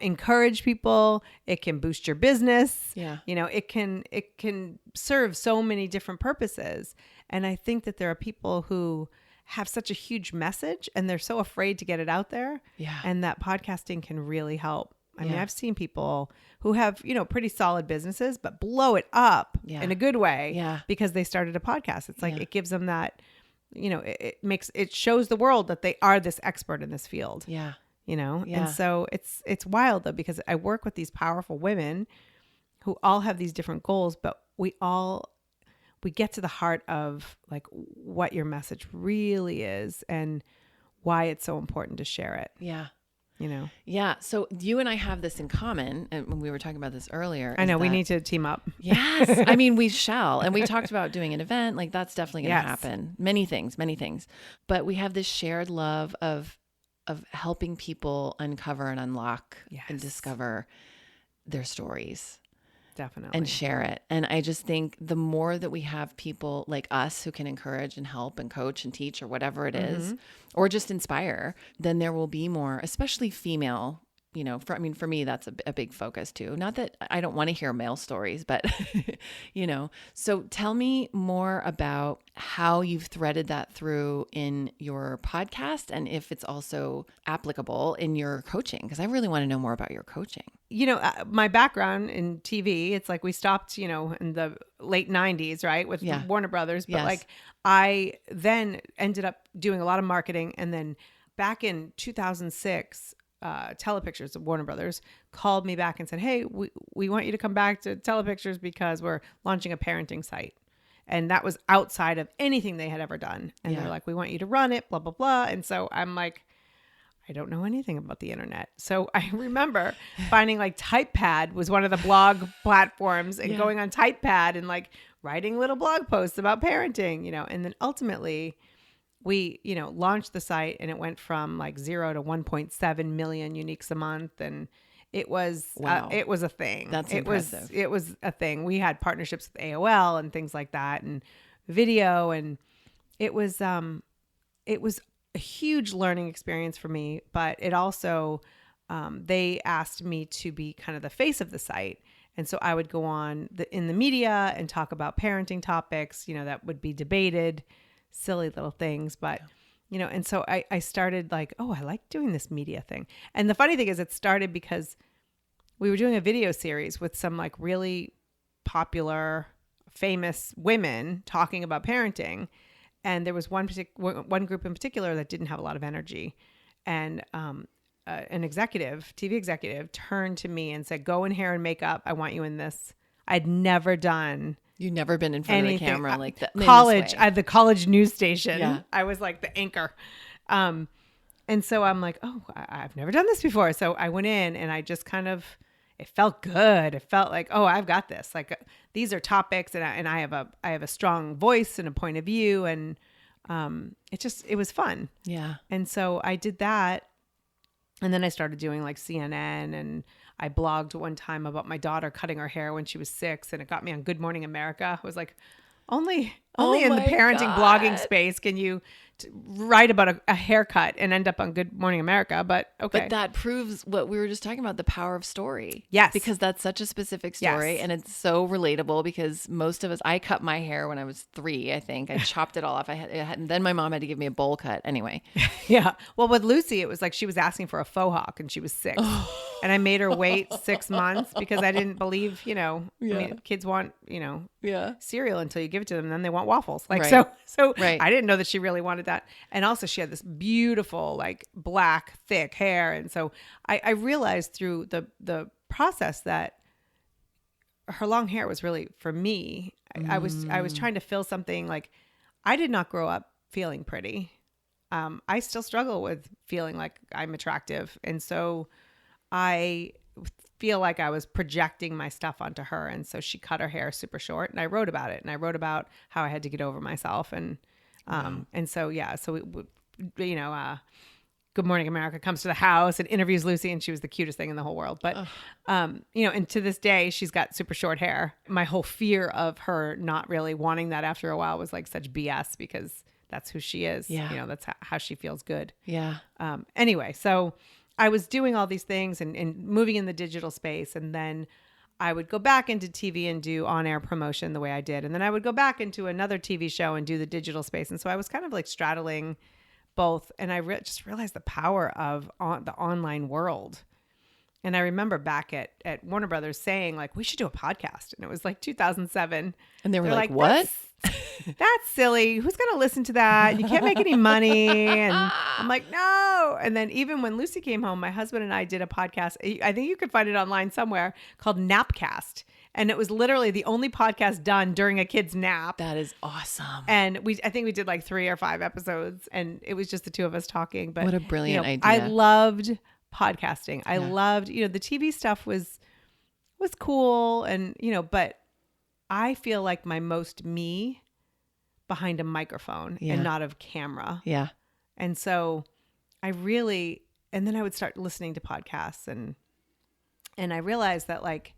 encourage people. It can boost your business. Yeah. It can serve so many different purposes. And I think that there are people who have such a huge message and they're so afraid to get it out there. Yeah. And that podcasting can really help. I mean, I've seen people who have, pretty solid businesses, but blow it up in a good way because they started a podcast. It's like, it gives them that, it shows the world that they are this expert in this field. Yeah. And so it's wild though, because I work with these powerful women who all have these different goals, but we get to the heart of like what your message really is and why it's so important to share it. Yeah. Yeah. So you and I have this in common. And when we were talking about this earlier, I know we need to team up. Yes. I mean, we shall. And we talked about doing an event. Like that's definitely going to happen. Many things. But we have this shared love of helping people uncover and unlock and discover their stories. Definitely. And share it. And I just think the more that we have people like us who can encourage and help and coach and teach or whatever it is, or just inspire, then there will be more, especially female, for me, that's a big focus too. Not that I don't want to hear male stories, but, so tell me more about how you've threaded that through in your podcast and if it's also applicable in your coaching, because I really want to know more about your coaching. My background in TV, it's like we stopped, in the late 90s, right? With Warner Brothers. But like I then ended up doing a lot of marketing. And then back in 2006, Telepictures of Warner Brothers called me back and said, hey, we want you to come back to Telepictures because we're launching a parenting site. And that was outside of anything they had ever done. And they're like, we want you to run it, blah, blah, blah. And so I'm like, I don't know anything about the internet. So I remember finding like TypePad was one of the blog platforms and going on TypePad and like writing little blog posts about parenting, and then ultimately we, launched the site and it went from like 0 to 1.7 million uniques a month. And it was, it was a thing. That's impressive. It was a thing. We had partnerships with AOL and things like that and video. And it was a huge learning experience for me, but it also, they asked me to be kind of the face of the site. And so I would go on in the media and talk about parenting topics, that would be debated, silly little things. But, and so I started like, oh, I like doing this media thing. And the funny thing is it started because we were doing a video series with some like really popular, famous women talking about parenting. And there was one group in particular that didn't have a lot of energy. And an TV executive turned to me and said, go in hair and makeup. I want you in this. I'd never done You've never been in front of the camera like that. College, at the college news station. Yeah. I was like the anchor. And so I'm like, oh, I've never done this before. So I went in and I just it felt good. It felt like, oh, I've got this. Like these are topics and I have a strong voice and a point of view. And it was fun. Yeah. And so I did that. And then I started doing like CNN, and I blogged one time about my daughter cutting her hair when she was 6, and it got me on Good Morning America. I was like, only in the parenting blogging space can you write about a haircut and end up on Good Morning America. But okay. But that proves what we were just talking about, the power of story. Yes. Because that's such a specific story. Yes. And it's so relatable because most of us, I cut my hair when I was 3, I think. I chopped it all off. And then my mom had to give me a bowl cut anyway. Yeah. Well, with Lucy, it was like she was asking for a faux hawk and she was 6. And I made her wait 6 months because I didn't believe, I mean, kids want, cereal until you give it to them. And then they want waffles. Like, Right. so Right. I didn't know that she really wanted that. And also she had this beautiful, like black, thick hair. And so I realized through the process that her long hair was really for me. I was trying to fill something. Like, I did not grow up feeling pretty. I still struggle with feeling like I'm attractive. And so I feel like I was projecting my stuff onto her. And so she cut her hair super short, and I wrote about it. And I wrote about how I had to get over myself. And, and so, Good Morning America comes to the house and interviews Lucy, and she was the cutest thing in the whole world. But, and to this day, she's got super short hair. My whole fear of her not really wanting that after a while was like such BS, because that's who she is. Yeah. That's how she feels good. Yeah. Anyway, so I was doing all these things and moving in the digital space. And then I would go back into TV and do on-air promotion the way I did. And then I would go back into another TV show and do the digital space. And so I was kind of like straddling both. And I just realized the power of the online world. And I remember back at Warner Brothers saying, like, we should do a podcast. And it was like 2007. And they were They're like, what? That's silly. Who's going to listen to that? You can't make any money. And I'm like, no. And then even when Lucy came home, my husband and I did a podcast. I think you could find it online somewhere, called Napcast. And it was literally the only podcast done during a kid's nap. That is awesome. And I think we did like 3 or 5 episodes, and it was just the two of us talking. But what a brilliant idea. I loved podcasting. I loved, the TV stuff was cool. And, but I feel like my most me behind a microphone and not of camera. Yeah. And so and then I would start listening to podcasts, and I realized that like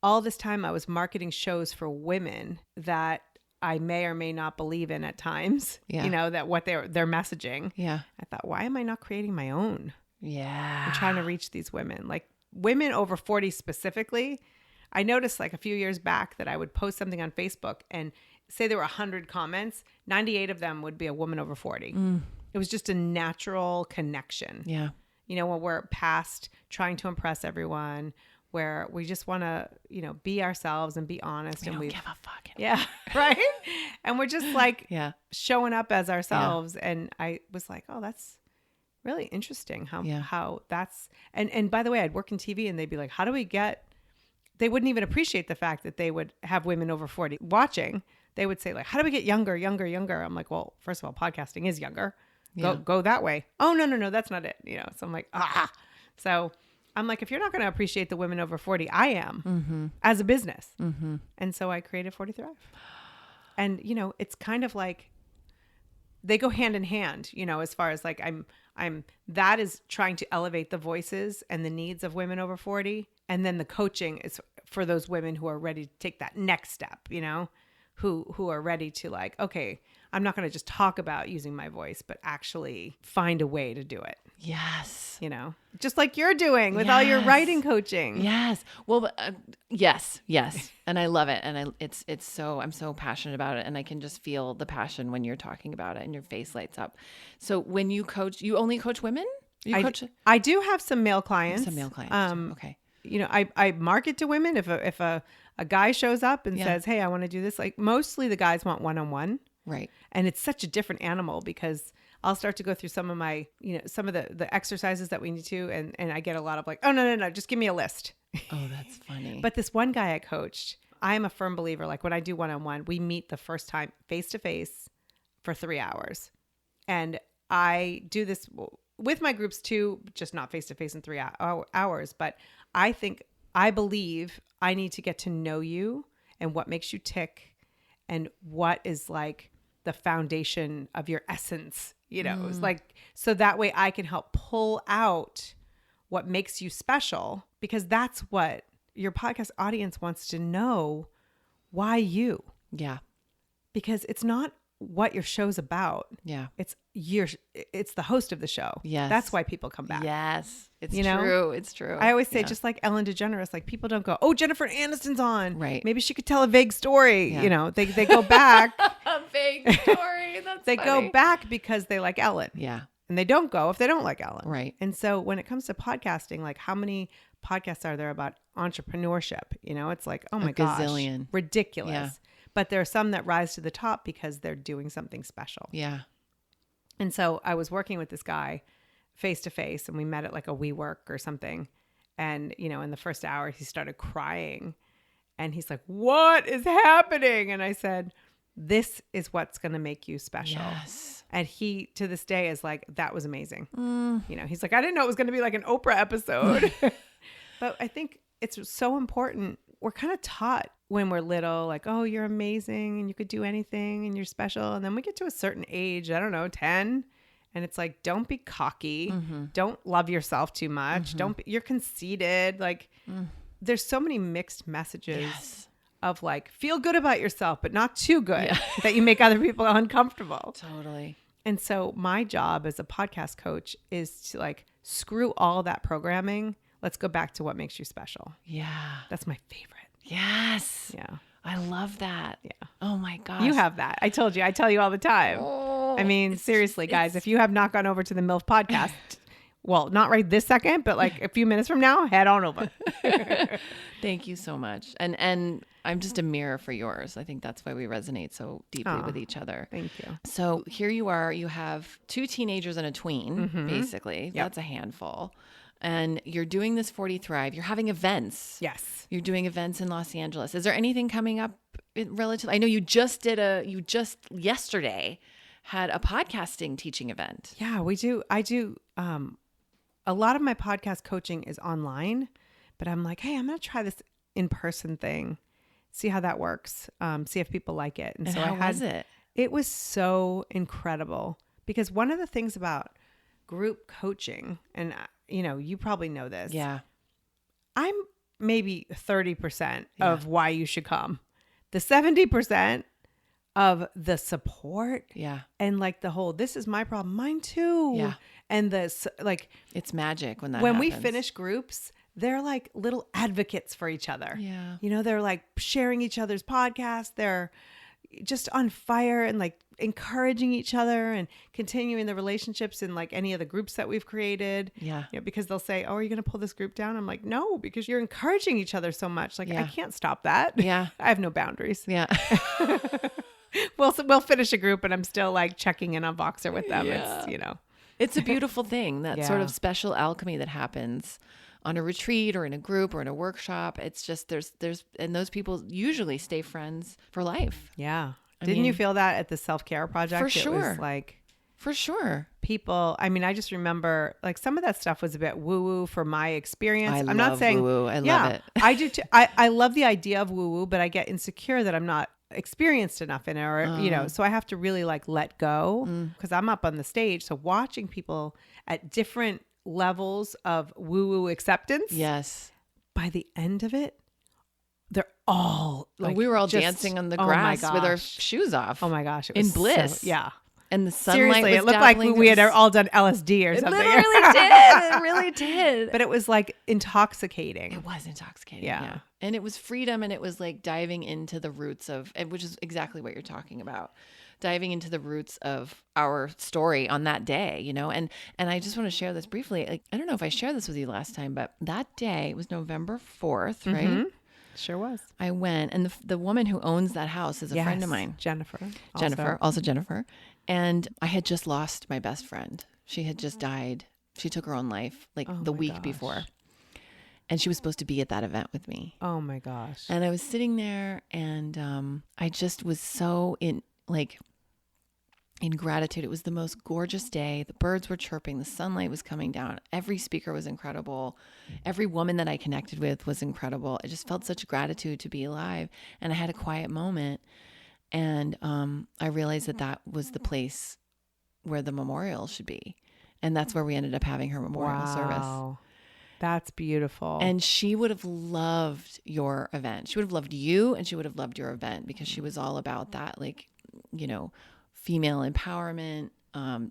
all this time I was marketing shows for women that I may or may not believe in at times, that what they're messaging. Yeah. I thought, why am I not creating my own? Yeah. I'm trying to reach these women, like women over 40 specifically. I noticed like a few years back that I would post something on Facebook and say there were 100 comments, 98 of them would be a woman over 40. It was just a natural connection. Yeah. When we're past trying to impress everyone, where we just want to, be ourselves and be honest. We and don't give a fuck. Yeah. Right. And we're just like showing up as ourselves. Yeah. And I was like, oh, that's really interesting how that's, and by the way, I'd work in TV and they'd be like, how do we they wouldn't even appreciate the fact that they would have women over 40 watching. They would say like, how do we get younger? I'm like, well, first of all, podcasting is younger. Go that way. Oh, no, that's not it. So I'm like, So I'm like, if you're not going to appreciate the women over 40, I am as a business. Mm-hmm. And so I created 40 Thrive. And, it's kind of like they go hand in hand, as far as like that is trying to elevate the voices and the needs of women over 40. And then the coaching is for those women who are ready to take that next step, who are ready to like, okay, I'm not going to just talk about using my voice, but actually find a way to do it. Yes. Just like you're doing with all your writing coaching. Yes. Well, yes. And I love it. And I'm so passionate about it. And I can just feel the passion when you're talking about it and your face lights up. So when you coach, you only coach women? I do have some male clients. Okay. I market to women. If a guy shows up and says, hey, I want to do this, like mostly the guys want one-on-one. Right. And it's such a different animal because I'll start to go through some of my, some of the exercises that we need to. And I get a lot of like, oh, no, just give me a list. Oh, that's funny. But this one guy I coached, I am a firm believer. Like when I do one-on-one, we meet the first time face-to-face for 3 hours. And I do this with my groups too, just not face-to-face in 3 hours. But I believe I need to get to know you and what makes you tick and what is like the foundation of your essence, It's like, so that way I can help pull out what makes you special, because that's what your podcast audience wants to know. Why you? Yeah. Because it's not what your show's about. Yeah. It's the host of the show. Yes. That's why people come back. Yes. It's true. It's true. I always say, just like Ellen DeGeneres, like people don't go, oh, Jennifer Aniston's on. Right. Maybe she could tell a vague story. Yeah. They go back. A vague story. That's They funny. go back because they like Ellen. Yeah. and they don't go if they don't like Ellen. Right. And so when it comes to podcasting, like how many podcasts are there about entrepreneurship? You know, it's like, oh my gosh, gazillion. ridiculous. Yeah. But there are some that rise to the top because they're doing something special. Yeah. And so I was working with this guy face to face, and we met at like a WeWork or something. And, you know, in the first hour, he started crying, and he's like, what is happening? And I said, this is what's going to make you special. Yes. And he, to this day, is like, that was amazing. You know, he's like, I didn't know it was going to be like an Oprah episode. But I think it's so important. We're kind of taught when we're little, like, oh, you're amazing and you could do anything and you're special. And then we get to a certain age, I don't know, 10. And it's like, don't be cocky. Don't love yourself too much. You're conceited. Like, there's so many mixed messages of like, feel good about yourself, but not too good that you make other people uncomfortable. Totally. And so my job as a podcast coach is to like, screw all that programming. Let's go back to what makes you special. Yeah. That's my favorite. Yes. Yeah. I love that. Yeah. Oh my gosh. You have that. I told you. I tell you all the time. Oh, I mean, seriously, guys, if you have not gone over to the MILF podcast, well, not right this second, but like a few minutes from now, head on over. Thank you so much. And I'm just a mirror for yours. I think that's why we resonate so deeply with each other. Thank you. So here you are. You have 2 teenagers and a tween, basically. That's a handful. And you're doing this 40 Thrive. You're having events. Yes. You're doing events in Los Angeles. Is there anything coming up relatively? I know you just yesterday had a podcasting teaching event. Yeah, we do. I do. A lot of my podcast coaching is online, but I'm like, hey, I'm going to try this in-person thing, see how that works, see if people like it. And so how was it? It was so incredible because one of the things about group coaching, and you know, you probably know this. Yeah. I'm maybe 30% of why you should come. The 70% of the support. Yeah. And like the whole, this is my problem, mine too. Yeah. And this, like, it's magic when that when happens. we finish groups, they're like little advocates for each other. Yeah. You know, they're like sharing each other's podcasts. They're just on fire and like encouraging each other and continuing the relationships in like any of the groups that we've created. Yeah. You know, because they'll say, oh, are you going to pull this group down? I'm like, no, because you're encouraging each other so much. Like, I can't stop that. Yeah. I have no boundaries. Yeah. We'll finish a group and I'm still like checking in on Voxer with them. Yeah. It's, you know, it's a beautiful thing, that sort Yeah. of special alchemy that happens on a retreat or in a group or in a workshop. It's just, there's, and those people usually stay friends for life. yeah. I Didn't you mean, feel that at the self-care project? For It sure. was like For sure. people, I mean, I just remember like some of that stuff was a bit woo-woo for my experience. I I'm love not saying woo-woo. I love it. I do too. I love the idea of woo-woo, but I get insecure that I'm not experienced enough in it, or you know, so I have to really like let go because I'm up on the stage. So watching people at different levels of woo-woo acceptance, Yes. by the end of it, they're all like, we were all just- dancing on the oh my grass with our gosh. shoes off. Oh my gosh. It in was bliss. So, yeah. And the sunlight Seriously, was it looked like dappling we had us. all done LSD or It something. literally did. It really did. But it was like intoxicating. It was intoxicating. Yeah. Yeah. And it was freedom, and it was like diving into the roots of, which is exactly what you're talking about, diving into the roots of our story on that day, you know? And I just want to share this briefly. Like, I don't know if I shared this with you last time, but that day was November 4th, right? Sure was. I went, and the woman who owns that house is a friend of mine. Jennifer. Also Jennifer. And I had just lost my best friend. She had just died. She took her own life like the my week gosh. before. And she was supposed to be at that event with me. Oh my gosh. And I was sitting there, and I just was so in gratitude. It was the most gorgeous day. The birds were chirping. The sunlight was coming down. Every speaker was incredible. Every woman that I connected with was incredible. I just felt such gratitude to be alive. And I had a quiet moment. And I realized that was the place where the memorial should be. And that's where we ended up having her memorial service. That's beautiful. And she would have loved your event. She would have loved you, and she would have loved your event, because she was all about that, like, you know, female empowerment,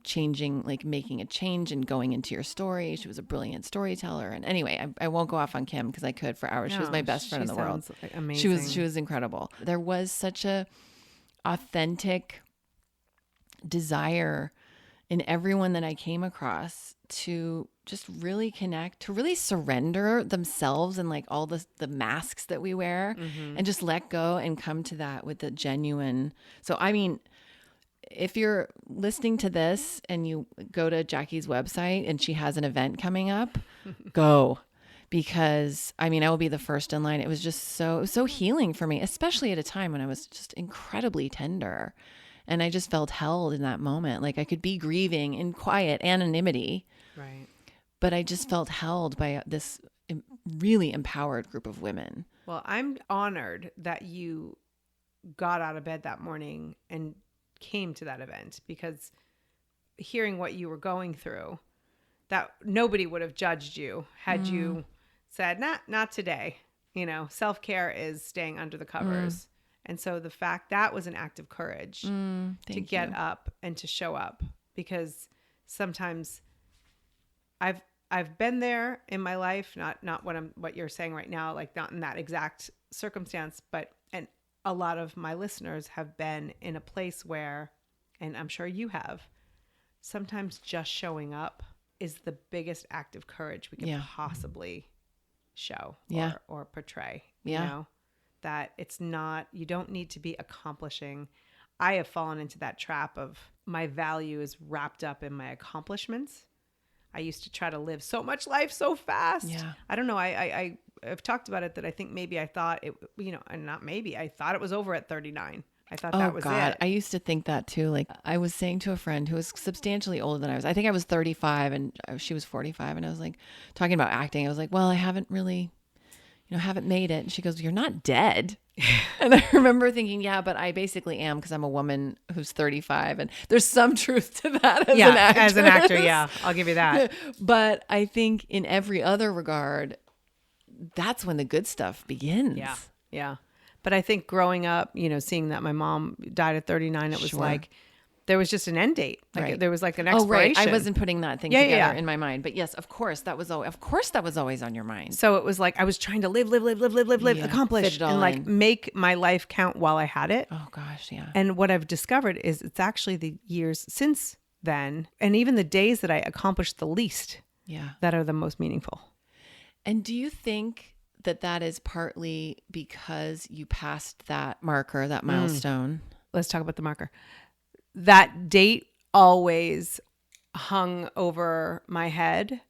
changing, like making a change and going into your story. She was a brilliant storyteller. And anyway, I won't go off on Kim because I could for hours. She was my best friend in the world. Like amazing. She was incredible. There was such a authentic desire in everyone that I came across to just really connect, to really surrender themselves and like all the masks that we wear and just let go and come to that with the genuine. So, I mean, if you're listening to this and you go to Jackie's website and she has an event coming up, go. Because I mean, I will be the first in line. It was just so healing for me, especially at a time when I was just incredibly tender. And I just felt held in that moment. Like I could be grieving in quiet anonymity. Right. But I just felt held by this really empowered group of women. Well, I'm honored that you got out of bed that morning and came to that event, because hearing what you were going through, that nobody would have judged you had you said, not today. You know, self-care is staying under the covers. And so the fact that was an act of courage to get up and to show up, because sometimes I've been there in my life, not what you're saying right now, like not in that exact circumstance, but and a lot of my listeners have been in a place where, and I'm sure you have, sometimes just showing up is the biggest act of courage we can possibly show or portray. You know, that it's not, you don't need to be accomplishing. I have fallen into that trap of my value is wrapped up in my accomplishments. I used to try to live so much life so fast. Yeah. I don't know. I've talked about it that I think maybe I thought it, you know, and not maybe, I thought it was over at 39. I thought that was it. I used to think that too. Like I was saying to a friend who was substantially older than I was. I think I was 35 and she was 45. And I was like talking about acting. I was like, well, I haven't really, haven't made it. And she goes, you're not dead. And I remember thinking, yeah, but I basically am, because I'm a woman who's 35, and there's some truth to that as an actor. As an actor, yeah, I'll give you that. But I think in every other regard, that's when the good stuff begins. Yeah. But I think growing up, seeing that my mom died at 39, it was like, there was just an end date. Like there was like an expiration. Oh, right. I wasn't putting that thing together in my mind. But yes, of course, that was always on your mind. So it was like I was trying to live, accomplish, and like make my life count while I had it. Oh gosh, yeah. And what I've discovered is it's actually the years since then, and even the days that I accomplished the least, that are the most meaningful. And do you think that is partly because you passed that marker, that milestone? Let's talk about the marker. That date always hung over my head,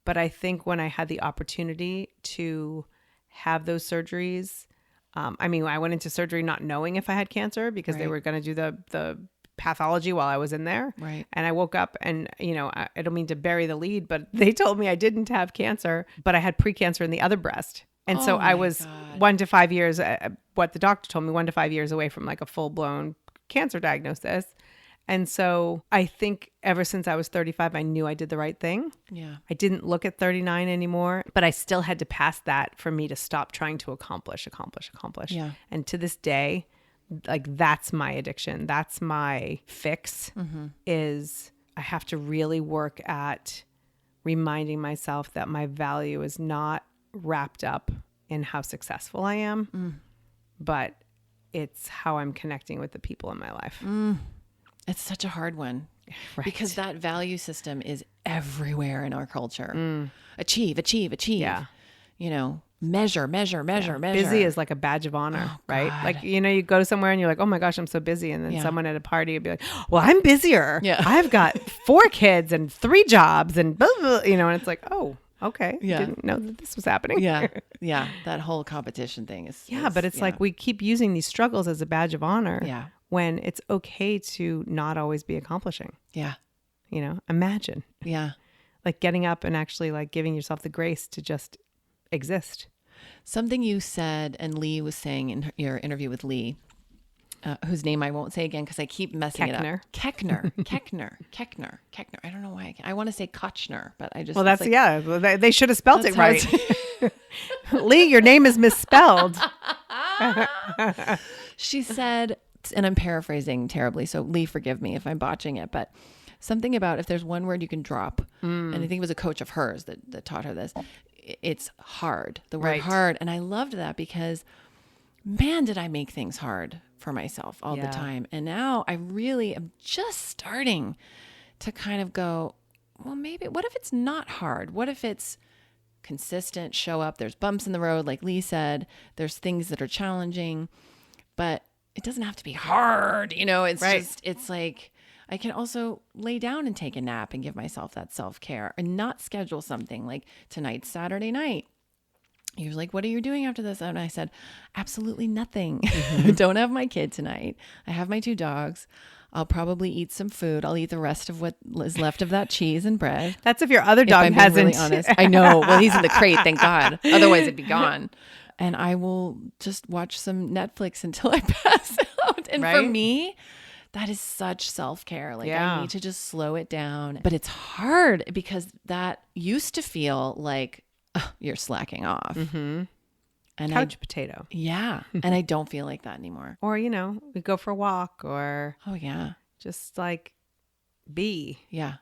but I think when I had the opportunity to have those surgeries, I went into surgery not knowing if I had cancer, because they were going to do the pathology while I was in there. Right. And I woke up and, I don't mean to bury the lead, but they told me I didn't have cancer, but I had precancer in the other breast. And so I was 1 to 5 years, what the doctor told me, 1 to 5 years away from like a full-blown cancer diagnosis. And so I think ever since I was 35, I knew I did the right thing. Yeah. I didn't look at 39 anymore, but I still had to pass that for me to stop trying to accomplish. Yeah. And to this day, like that's my addiction. That's my fix, is I have to really work at reminding myself that my value is not wrapped up in how successful I am, but it's how I'm connecting with the people in my life. It's such a hard one, because that value system is everywhere in our culture. Achieve. Yeah. Measure. Busy is like a badge of honor, right? God. Like, you go somewhere and you're like, oh my gosh, I'm so busy. And then someone at a party would be like, well, I'm busier. Yeah. I've got 4 kids and 3 jobs and blah, blah, and it's like, oh, okay. Yeah. Didn't know that this was happening. Yeah. That whole competition thing is. But it's like we keep using these struggles as a badge of honor. Yeah. When it's okay to not always be accomplishing. Yeah. Imagine. Yeah. Like getting up and actually like giving yourself the grace to just exist. Something you said, and Lee was saying in your interview with Lee, whose name I won't say again because I keep messing it up. Keckner. I don't know why. I want to say Kochner, but I just. Well, that's, they should have spelled it right. Lee, your name is misspelled. She said, and I'm paraphrasing terribly, so Lee, forgive me if I'm botching it, but something about if there's one word you can drop, and I think it was a coach of hers that taught her this, it's hard, the word hard. And I loved that because, man, did I make things hard for myself all the time. And now I really am just starting to kind of go, well, maybe, what if it's not hard? What if it's consistent, show up, there's bumps in the road, like Lee said, there's things that are challenging, but it doesn't have to be hard. It's just, it's like, I can also lay down and take a nap and give myself that self-care and not schedule something like tonight's Saturday night. He was like, what are you doing after this? And I said, absolutely nothing. I don't have my kid tonight. I have my 2 dogs. I'll probably eat some food. I'll eat the rest of what is left of that cheese and bread. That's if your other dog I'm hasn't. Really honest. I know. Well, he's in the crate, thank God. Otherwise it'd be gone. And I will just watch some Netflix until I pass out. And for me, that is such self-care. Like I need to just slow it down. But it's hard because that used to feel like you're slacking off. Mm-hmm. And Couch potato. Yeah. And I don't feel like that anymore. Or, we go for a walk or just like be. Yeah.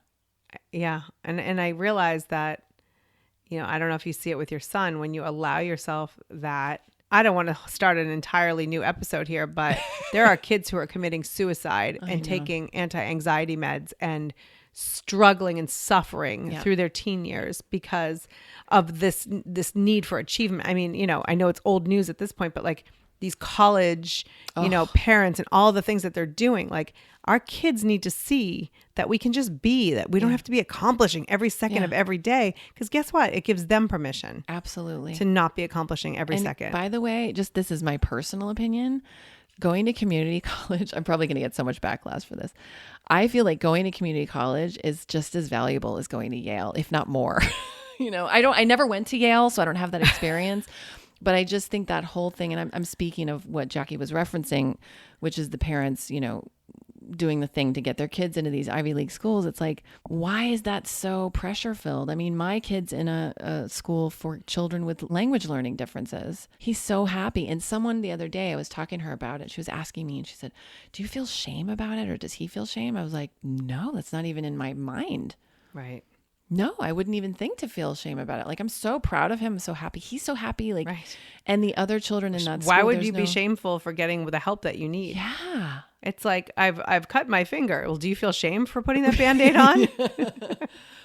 Yeah. And I realized that, I don't know if you see it with your son, when you allow yourself that. I don't want to start an entirely new episode here, but there are kids who are committing suicide and taking anti-anxiety meds and struggling and suffering through their teen years because of this need for achievement. I mean, I know it's old news at this point, but like these college, parents and all the things that they're doing, like our kids need to see that we can just be, that we don't have to be accomplishing every second of every day. Because guess what? It gives them permission. Absolutely. To not be accomplishing every second. By the way, this is my personal opinion. Going to community college, I'm probably going to get so much backlash for this. I feel like going to community college is just as valuable as going to Yale, if not more. I never went to Yale, so I don't have that experience. But I just think that whole thing, and I'm speaking of what Jackie was referencing, which is the parents, doing the thing to get their kids into these Ivy League schools. It's like, why is that so pressure filled? I mean, my kid's in a school for children with language learning differences. He's so happy. And someone the other day, I was talking to her about it. She was asking me and she said, do you feel shame about it? Or does he feel shame? I was like, no, that's not even in my mind. Right. No, I wouldn't even think to feel shame about it. Like, I'm so proud of him. I'm so happy. He's so happy. Like, and the other children in that school. Why would you be shameful for getting the help that you need? Yeah. It's like, I've cut my finger. Well, do you feel shame for putting that Band-Aid on?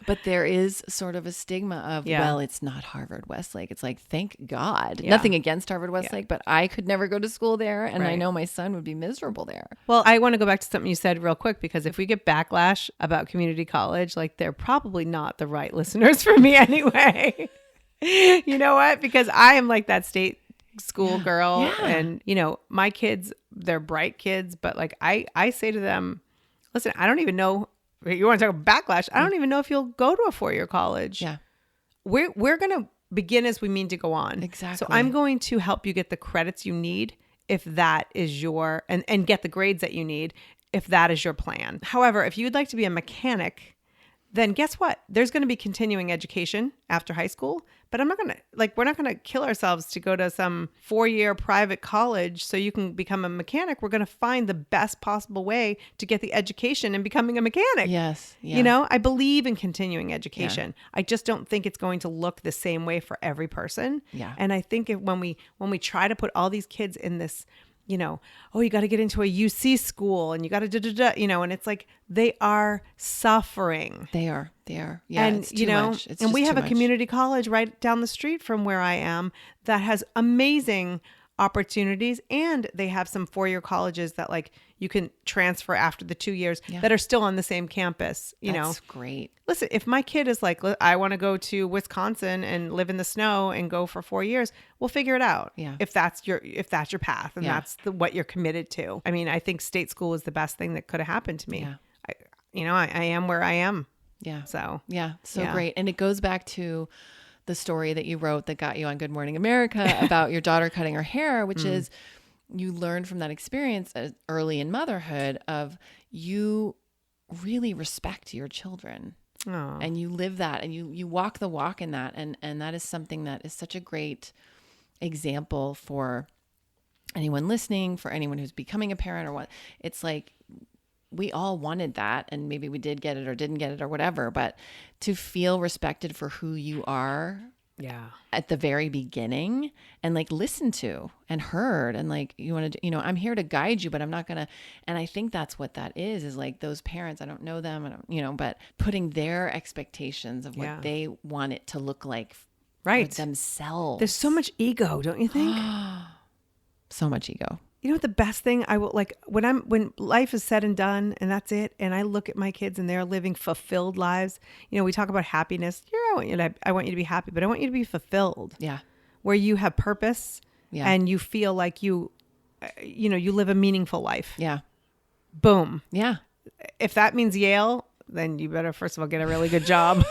But there is sort of a stigma of, well, it's not Harvard Westlake. It's like, thank God. Nothing against Harvard Westlake, but I could never go to school there. And I know my son would be miserable there. Well, I want to go back to something you said real quick, because if we get backlash about community college, like they're probably not the right listeners for me anyway. You know what? Because I am like that state school girl and, my kids, they're bright kids, but like I say to them, listen, I don't even know. You want to talk about backlash? I don't even know if you'll go to a 4-year college. Yeah. We're going to begin as we mean to go on. Exactly. So I'm going to help you get the credits you need if that is your, and get the grades that you need if that is your plan. However, if you'd like to be a mechanic, then guess what? There's going to be continuing education after high school, but we're not going to kill ourselves to go to some 4-year private college so you can become a mechanic. We're going to find the best possible way to get the education in becoming a mechanic. Yes. Yeah. I believe in continuing education. Yeah. I just don't think it's going to look the same way for every person. Yeah. And I think when we try to put all these kids in this, you got to get into a UC school and you got to and it's like they are suffering. They are. Yeah. And, it's too much. It's and we have a much. community college right down the street from where I am that has amazing opportunities. And they have some 4-year colleges that like you can transfer after the 2 years that are still on the same campus. That's great. Listen, if my kid is like, I want to go to Wisconsin and live in the snow and go for 4 years, we'll figure it out. Yeah. If that's your path and that's what you're committed to. I mean, I think state school is the best thing that could have happened to me. Yeah. I am where I am. Yeah. So Great. And it goes back to the story that you wrote that got you on Good Morning America about your daughter cutting her hair, which is you learned from that experience early in motherhood of you really respect your children. Aww. And you live that and you walk the walk in that. And that is something that is such a great example for anyone listening, for anyone who's becoming a parent or what. It's like, we all wanted that and maybe we did get it or didn't get it or whatever, but to feel respected for who you are Yeah. at the very beginning and like listened to and heard and like, you want to, I'm here to guide you, but I'm not going to. And I think that's what that is like those parents, I don't know them, I don't, but putting their expectations of what they want it to look like for themselves. There's so much ego, don't you think? So much ego. You know what the best thing I will like when life is said and done and that's it, and I look at my kids and they're living fulfilled lives. We talk about happiness. I want you to be happy, but I want you to be fulfilled. Yeah. Where you have purpose and you feel like you live a meaningful life. Yeah. Boom. Yeah. If that means Yale, then you better first of all get a really good job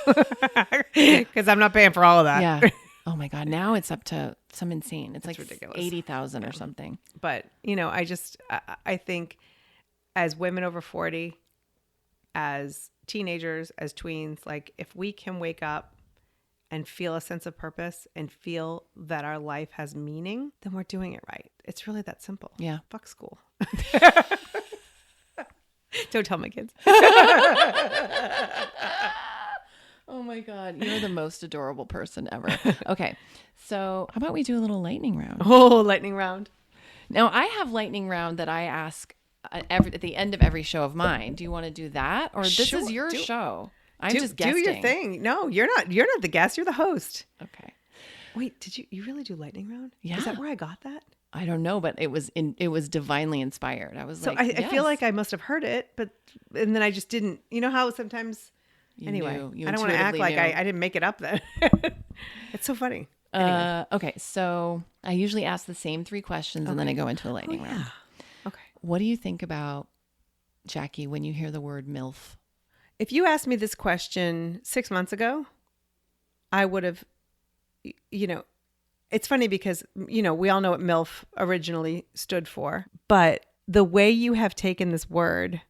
because I'm not paying for all of that. Yeah. Oh my God. Now it's up to some insane. It's like ridiculous. 80,000 or something. But, I think as women over 40, as teenagers, as tweens, like if we can wake up and feel a sense of purpose and feel that our life has meaning, then we're doing it right. It's really that simple. Yeah. Fuck school. Don't tell my kids. Oh my God. You're the most adorable person ever. Okay. So how about we do a little lightning round? Oh, lightning round. Now I have lightning round that I ask at the end of every show of mine. Do you want to do that? Or this is your show? I'm just guessing. Do your thing. No, you're not the guest. You're the host. Okay. Wait, did you really do lightning round? Yeah. Is that where I got that? I don't know, but it was divinely inspired. I was so like, I feel like I must have heard it, and then I just didn't. You know how sometimes. Anyway, I don't want to act like I didn't make it up then. It's so funny. Anyway. Okay, so I usually ask the same 3 questions and then I go into a lightning round. Okay. What do you think about, Jackie, when you hear the word MILF? If you asked me this question 6 months ago, I would have, it's funny because, we all know what MILF originally stood for, but the way you have taken this word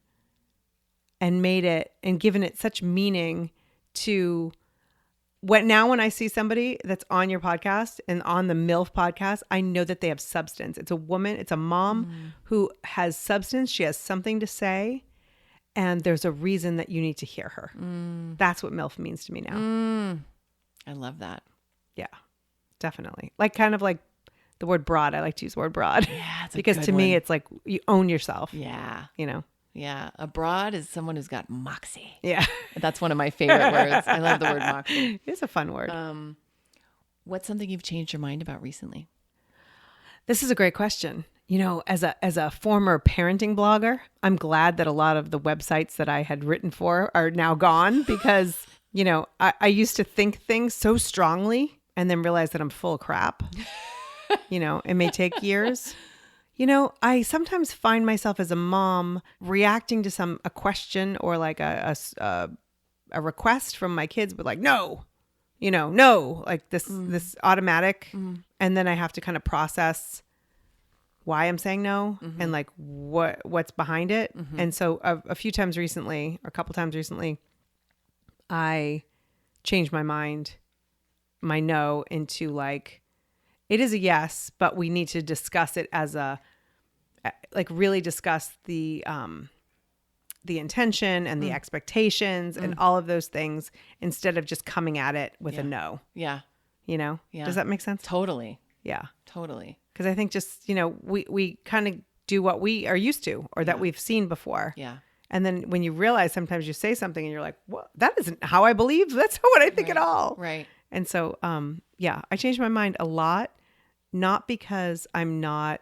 and made it and given it such meaning to when I see somebody that's on your podcast and on the MILF podcast, I know that they have substance. It's a woman, it's a mom who has substance. She has something to say, and there's a reason that you need to hear her. That's what MILF means to me now. I love that. Yeah, definitely. Like kind of like the word broad. I like to use the word broad. Yeah, it's because to me, it's like you own yourself. Yeah. Yeah. A broad is someone who's got moxie. Yeah. That's one of my favorite words. I love the word moxie. It's a fun word. What's something you've changed your mind about recently? This is a great question. As a former parenting blogger, I'm glad that a lot of the websites that I had written for are now gone because, I used to think things so strongly and then realize that I'm full of crap. It may take years. I sometimes find myself as a mom reacting to a question or like a request from my kids, but like, no, no, like this automatic. And then I have to kind of process why I'm saying no and like what's behind it. And so a couple times recently, I changed my mind, my no into like, it is a yes, but we need to discuss it as really discuss the intention and the expectations and all of those things instead of just coming at it with a no. Yeah. Yeah. Does that make sense? Totally. Yeah. Totally. Because I think just, we kind of do what we are used to or that we've seen before. Yeah. And then when you realize sometimes you say something and you're like, well, that isn't how I believe. That's not what I think at all. Right. And so, I changed my mind a lot, not because I'm not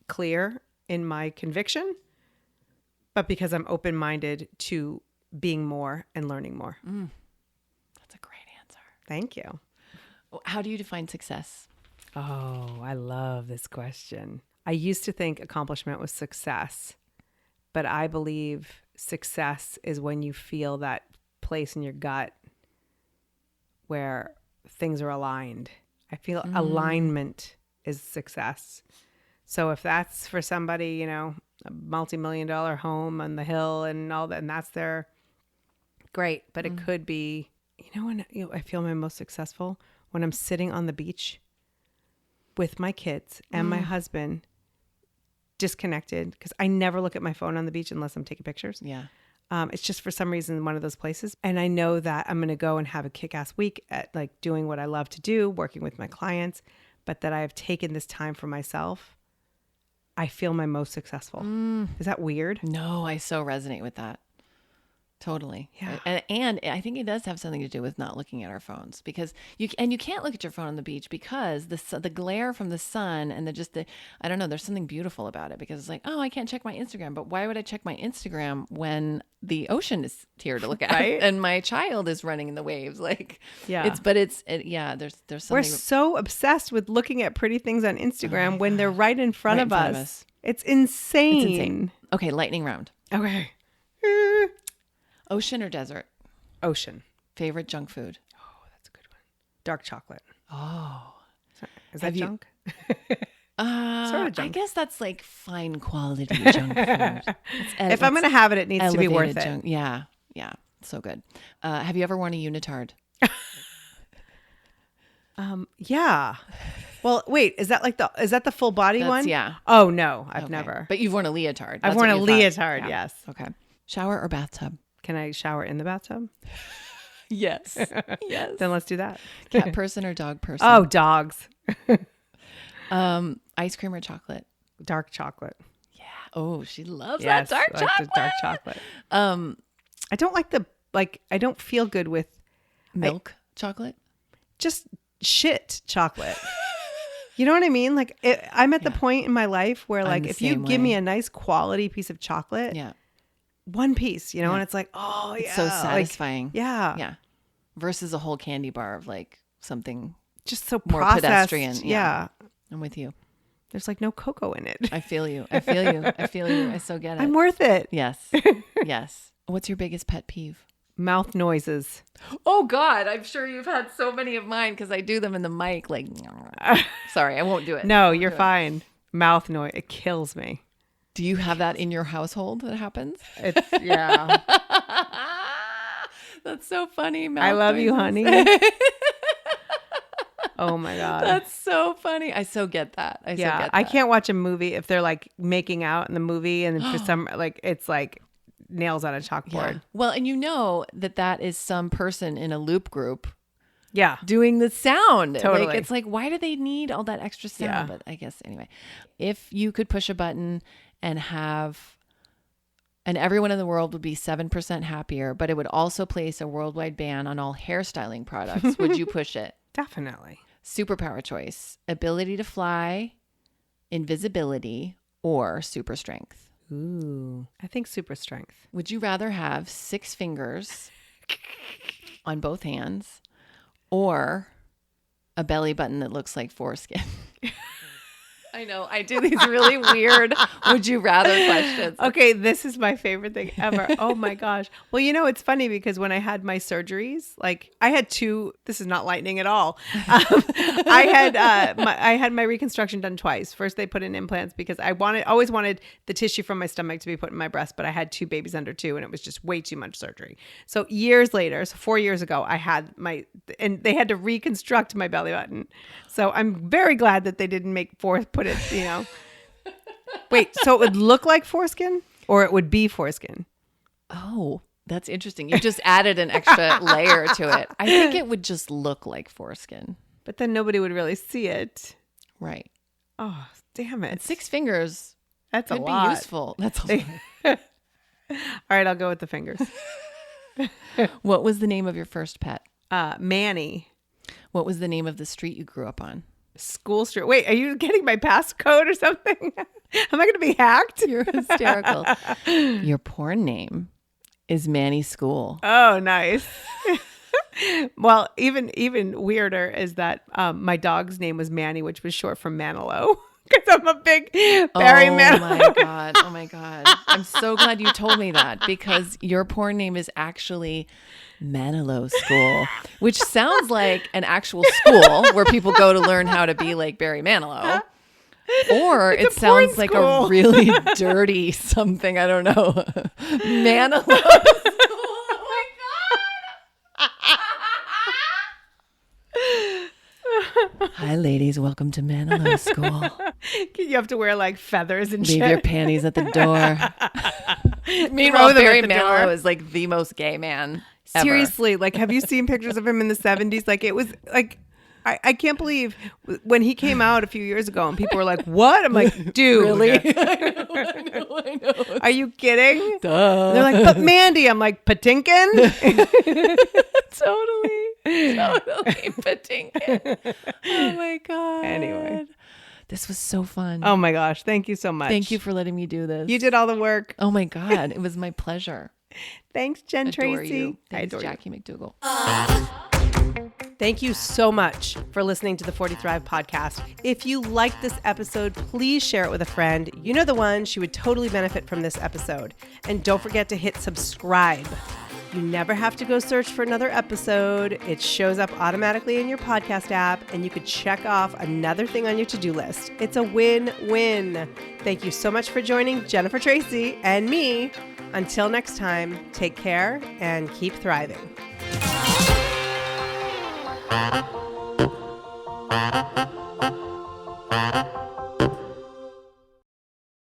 clear in my conviction, but because I'm open-minded to being more and learning more. That's a great answer. Thank you. How do you define success? Oh, I love this question. I used to think accomplishment was success, but I believe success is when you feel that place in your gut where things are aligned. I feel alignment is success. So if that's for somebody, a multi-million-dollar home on the hill and all that, and that's their great. But it could be, when I feel my most successful when I'm sitting on the beach with my kids and my husband, disconnected, because I never look at my phone on the beach unless I'm taking pictures. Yeah. It's just for some reason one of those places. And I know that I'm going to go and have a kick-ass week at like doing what I love to do, working with my clients, but that I have taken this time for myself. I feel my most successful. Is that weird? No, I so resonate with that. Totally. Yeah. And I think it does have something to do with not looking at our phones, because you can't look at your phone on the beach because the glare from the sun and I don't know, there's something beautiful about it, because it's like, oh, I can't check my Instagram, but why would I check my Instagram when the ocean is here to look at Right? and my child is running in the waves? Like, Yeah. there's something. We're so obsessed with looking at pretty things on Instagram when they're right in front of us. It's insane. It's insane. Okay, lightning round. Okay. Ocean or desert? Ocean. Favorite junk food? Oh, that's a good one. Dark chocolate. Oh. Is that junk? Sort of junk. I guess that's like fine quality junk food. If I'm going to have it, it needs to be worth junk. it. Yeah. Yeah. So good. Have you ever worn a unitard? Yeah. Well, wait, is that the full body one? Yeah. Oh, no, I've Okay. never. But you've worn a leotard. I've That's worn what a you thought. leotard, Yeah. yes. Okay. Shower or bathtub? Can I shower in the bathtub? Yes. Yes. Then let's do that. Cat person or dog person? Oh, dogs. Ice cream or chocolate? Dark chocolate. Yeah. Oh, she loves Yes, that dark I like chocolate. the dark chocolate. I don't like I don't feel good with Milk chocolate? just shit chocolate. You know what I mean? Like I'm at the point in my life where like the if you same give way. me a nice quality piece of chocolate, Yeah. one piece, and it's like, oh yeah, It's so satisfying. Yeah. Yeah. Versus a whole candy bar of like something Just so more processed. pedestrian. Yeah. I'm with you. There's like no cocoa in it. I feel you. I feel you. I feel you. I so get it. I'm worth it. Yes. Yes. What's your biggest pet peeve? Mouth noises. Oh God, I'm sure you've had so many of mine because I do them in the mic. Like, sorry, I won't do it. No, you're fine. Mouth noise. It kills me. Do you have that in your household that happens? It's yeah. That's so funny. I love you, honey. Oh my God. That's so funny. I so get that. I so get that. I can't watch a movie if they're like making out in the movie and for some like it's like nails on a chalkboard. Yeah. Well, and you know that is some person in a loop group Yeah. doing the sound. Totally. Like, it's like, why do they need all that extra sound? Yeah. But I guess anyway, if you could push a button and everyone in the world would be 7% happier, but it would also place a worldwide ban on all hairstyling products, would you push it? Definitely. Superpower choice: ability to fly, invisibility, or super strength. Ooh. I think super strength. Would you rather have 6 fingers on both hands or a belly button that looks like foreskin? I know. I do these really weird would you rather questions. Okay, this is my favorite thing ever. Oh my gosh. Well, it's funny because when I had my surgeries, like I had 2. This is not lightning at all. I had my reconstruction done twice. First, they put in implants because I always wanted the tissue from my stomach to be put in my breast, but I had 2 babies under 2, and it was just way too much surgery. So years later, 4 years ago, I had and they had to reconstruct my belly button. So I'm very glad that they didn't put it, Wait, so it would look like foreskin or it would be foreskin? Oh, that's interesting. You just added an extra layer to it. I think it would just look like foreskin. But then nobody would really see it. Right. Oh, damn it. 6 fingers. That's a Could lot. be useful. That's a lot. All right, I'll go with the fingers. What was the name of your first pet? Manny. What was the name of the street you grew up on? School Street. Wait, are you getting my passcode or something? Am I going to be hacked? You're hysterical. Your porn name is Manny School. Oh, nice. Well, even weirder is that my dog's name was Manny, which was short for Manilow. Because I'm a big Barry Manilow. Oh my God. Oh my God. I'm so glad you told me that, because your porn name is actually Manilow School, which sounds like an actual school where people go to learn how to be like Barry Manilow. Or it sounds like a really dirty something. I don't know. Manilow School. Oh my God. Hi, ladies. Welcome to Manilow School. You have to wear like feathers and Leave shit. your panties at the door. Meanwhile, them at Barry the Manilow door. is like the most gay man ever. Seriously, like, have you seen pictures of him in the 70s? Like, it was like, I can't believe when he came out a few years ago and people were like, what? I'm like, dude. Really? I know. Are you kidding? Duh. And they're like, but Mandy. I'm like, Patinkin? Totally. Patinkin. Oh my God. Anyway. This was so fun. Oh my gosh. Thank you so much. Thank you for letting me do this. You did all the work. Oh my God. It was my pleasure. Thanks, Jen Adore Tracy. you. I Thanks, adore you. Jackie McDougall. Thank you so much for listening to the 40 Thrive podcast. If you liked this episode, please share it with a friend. You know the one, she would totally benefit from this episode. And don't forget to hit subscribe. You never have to go search for another episode. It shows up automatically in your podcast app, and you could check off another thing on your to-do list. It's a win-win. Thank you so much for joining Jennifer Tracy and me. Until next time, take care and keep thriving. Thank you.